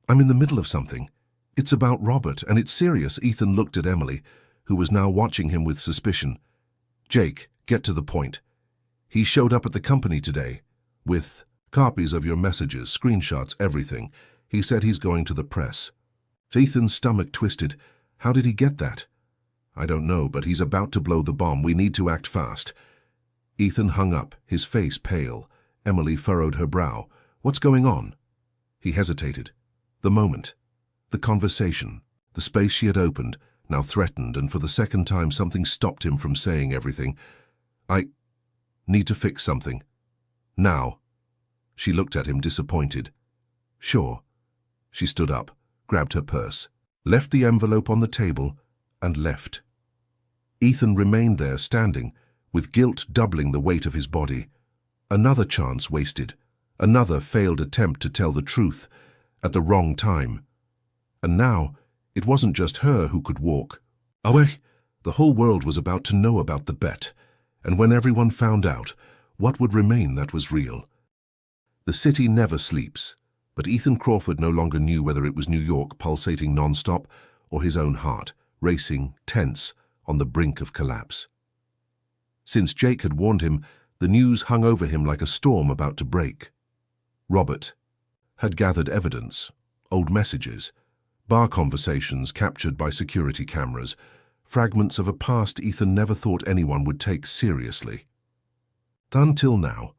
I'm in the middle of something. It's about Robert, and it's serious." Ethan looked at Emily, who was now watching him with suspicion. "Jake, get to the point. He showed up at the company today, with copies of your messages, screenshots, everything. He said he's going to the press." Ethan's stomach twisted. "How did he get that?" "I don't know, but he's about to blow the bomb. We need to act fast." Ethan hung up, his face pale. Emily furrowed her brow. "What's going on?" He hesitated. The moment. The conversation. The space she had opened, now threatened, and for the second time something stopped him from saying everything. "I need to fix something. Now." She looked at him, disappointed. "Sure." She stood up, grabbed her purse, left the envelope on the table, and left. Ethan remained there, standing, with guilt doubling the weight of his body. Another chance wasted. Another failed attempt to tell the truth, at the wrong time. And now, it wasn't just her who could walk. Away! The whole world was about to know about the bet, and when everyone found out, what would remain that was real? The city never sleeps, but Ethan Crawford no longer knew whether it was New York pulsating non-stop or his own heart, racing, tense, on the brink of collapse. Since Jake had warned him, the news hung over him like a storm about to break. Robert had gathered evidence, old messages, bar conversations captured by security cameras, fragments of a past Ethan never thought anyone would take seriously. Until now,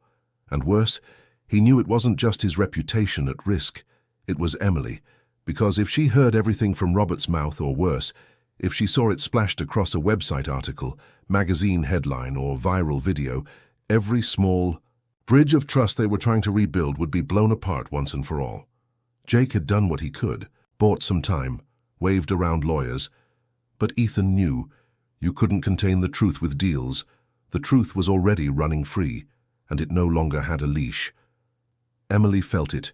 and worse, he knew it wasn't just his reputation at risk, it was Emily, because if she heard everything from Robert's mouth, or worse, if she saw it splashed across a website article, magazine headline, or viral video, every small bridge of trust they were trying to rebuild would be blown apart once and for all. Jake had done what he could, bought some time, waved around lawyers, but Ethan knew you couldn't contain the truth with deals. The truth was already running free, and it no longer had a leash. Emily felt it.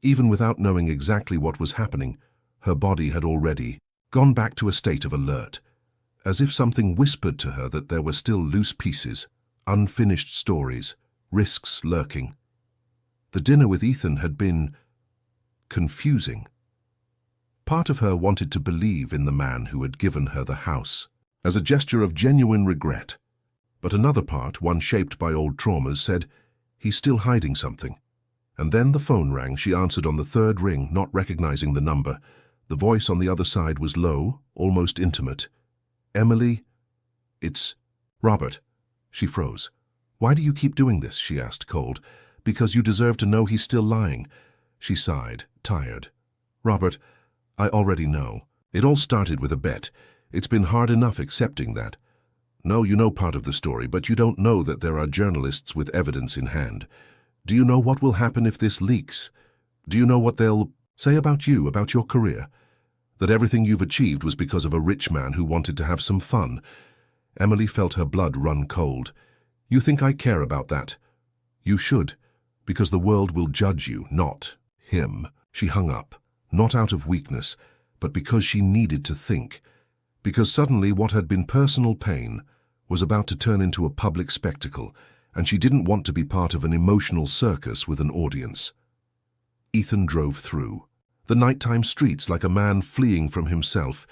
Even without knowing exactly what was happening, her body had already gone back to a state of alert, as if something whispered to her that there were still loose pieces, unfinished stories, risks lurking. The dinner with Ethan had been confusing. Part of her wanted to believe in the man who had given her the house, as a gesture of genuine regret. But another part, one shaped by old traumas, said, he's still hiding something. And then the phone rang. She answered on the third ring, not recognizing the number. The voice on the other side was low, almost intimate. "Emily, it's Robert." She froze. "Why do you keep doing this?" she asked, cold. "Because you deserve to know he's still lying." She sighed, tired. "Robert, I already know. It all started with a bet. It's been hard enough accepting that. No, you know part of the story, but you don't know that there are journalists with evidence in hand. Do you know what will happen if this leaks? Do you know what they'll say about you, about your career? That everything you've achieved was because of a rich man who wanted to have some fun." Emily felt her blood run cold. "You think I care about that?" "You should, because the world will judge you, not him." She hung up, not out of weakness, but because she needed to think. Because suddenly what had been personal pain was about to turn into a public spectacle, and she didn't want to be part of an emotional circus with an audience. Ethan drove through the nighttime streets like a man fleeing from himself.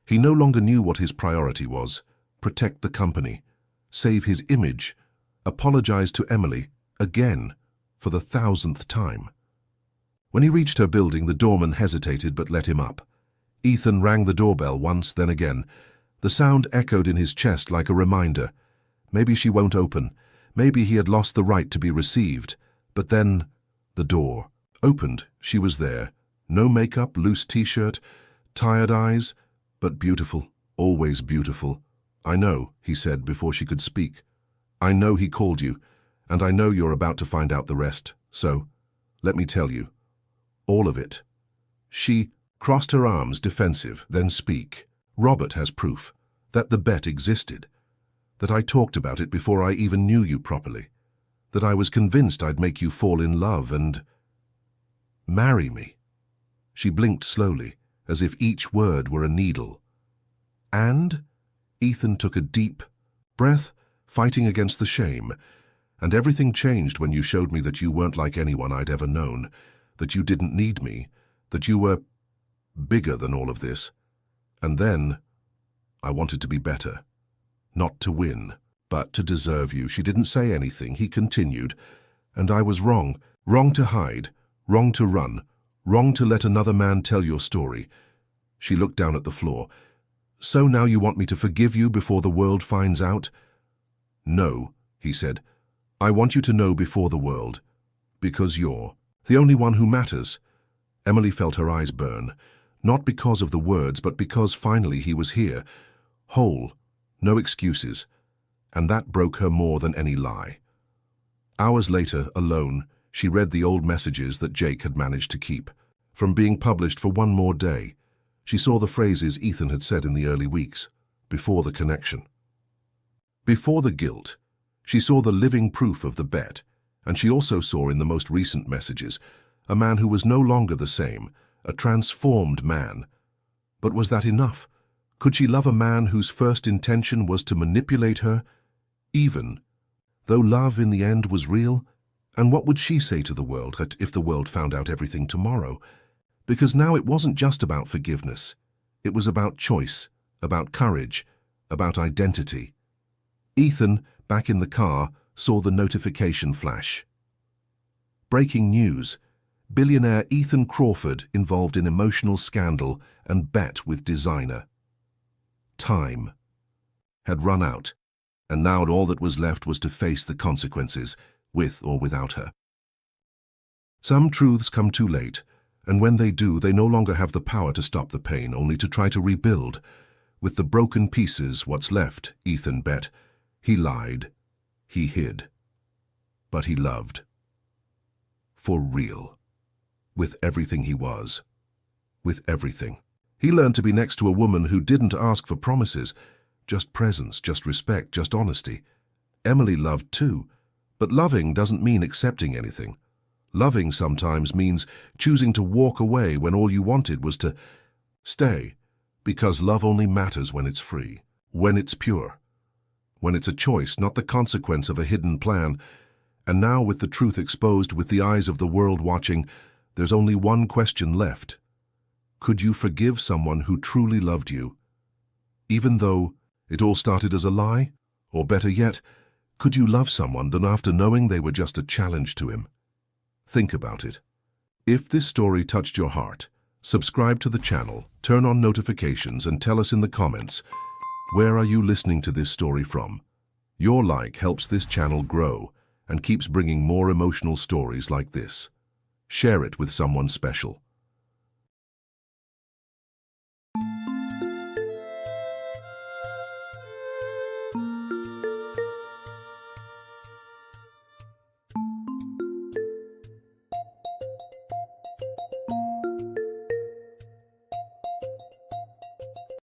He no longer knew what his priority was: protect the company, save his image, apologize to Emily, again, for the 1,000th time. When he reached her building, the doorman hesitated but let him up. Ethan rang the doorbell once, then again. The sound echoed in his chest like a reminder. Maybe she won't open. Maybe he had lost the right to be received. But then, the door opened. She was there. No makeup, loose t-shirt, tired eyes, but beautiful, always beautiful. "I know," he said before she could speak. "I know he called you, and I know you're about to find out the rest. So, let me tell you. All of it." She crossed her arms, defensive. "Then speak. Robert has proof that the bet existed, that I talked about it before I even knew you properly, that I was convinced I'd make you fall in love and marry me." She blinked slowly, as if each word were a needle. "And?" Ethan took a deep breath, fighting against the shame. "And everything changed when you showed me that you weren't like anyone I'd ever known, that you didn't need me, that you were bigger than all of this. And then I wanted to be better. Not to win, but to deserve you." She didn't say anything. He continued. "And I was wrong. Wrong to hide. Wrong to run. Wrong to let another man tell your story." She looked down at the floor. "So now you want me to forgive you before the world finds out?" "No," he said. "I want you to know before the world. Because you're the only one who matters." Emily felt her eyes burn. Not because of the words, but because finally he was here. Whole. No excuses. And that broke her more than any lie. Hours later, alone, she read the old messages that Jake had managed to keep, from being published for one more day. She saw the phrases Ethan had said in the early weeks, before the connection. Before the guilt, she saw the living proof of the bet, and she also saw in the most recent messages a man who was no longer the same, a transformed man. But was that enough? Could she love a man whose first intention was to manipulate her, even though love in the end was real? And what would she say to the world if the world found out everything tomorrow? Because now it wasn't just about forgiveness. It was about choice, about courage, about identity. Ethan, back in the car, saw the notification flash. Breaking news. Billionaire Ethan Crawford involved in emotional scandal and bet with designer. Time had run out, and now all that was left was to face the consequences, with or without her. Some truths come too late, and when they do, they no longer have the power to stop the pain, only to try to rebuild. With the broken pieces, what's left, Ethan bet. He lied. He hid. But he loved. For real. With everything he was. With everything. He learned to be next to a woman who didn't ask for promises, just presence, just respect, just honesty. Emily loved too, but loving doesn't mean accepting anything. Loving sometimes means choosing to walk away when all you wanted was to stay, because love only matters when it's free, when it's pure, when it's a choice, not the consequence of a hidden plan. And now, with the truth exposed, with the eyes of the world watching, there's only one question left. Could you forgive someone who truly loved you, even though it all started as a lie? Or better yet, could you love someone then after knowing they were just a challenge to him? Think about it. If this story touched your heart, subscribe to the channel, turn on notifications, and tell us in the comments, where are you listening to this story from? Your like helps this channel grow and keeps bringing more emotional stories like this. Share it with someone special.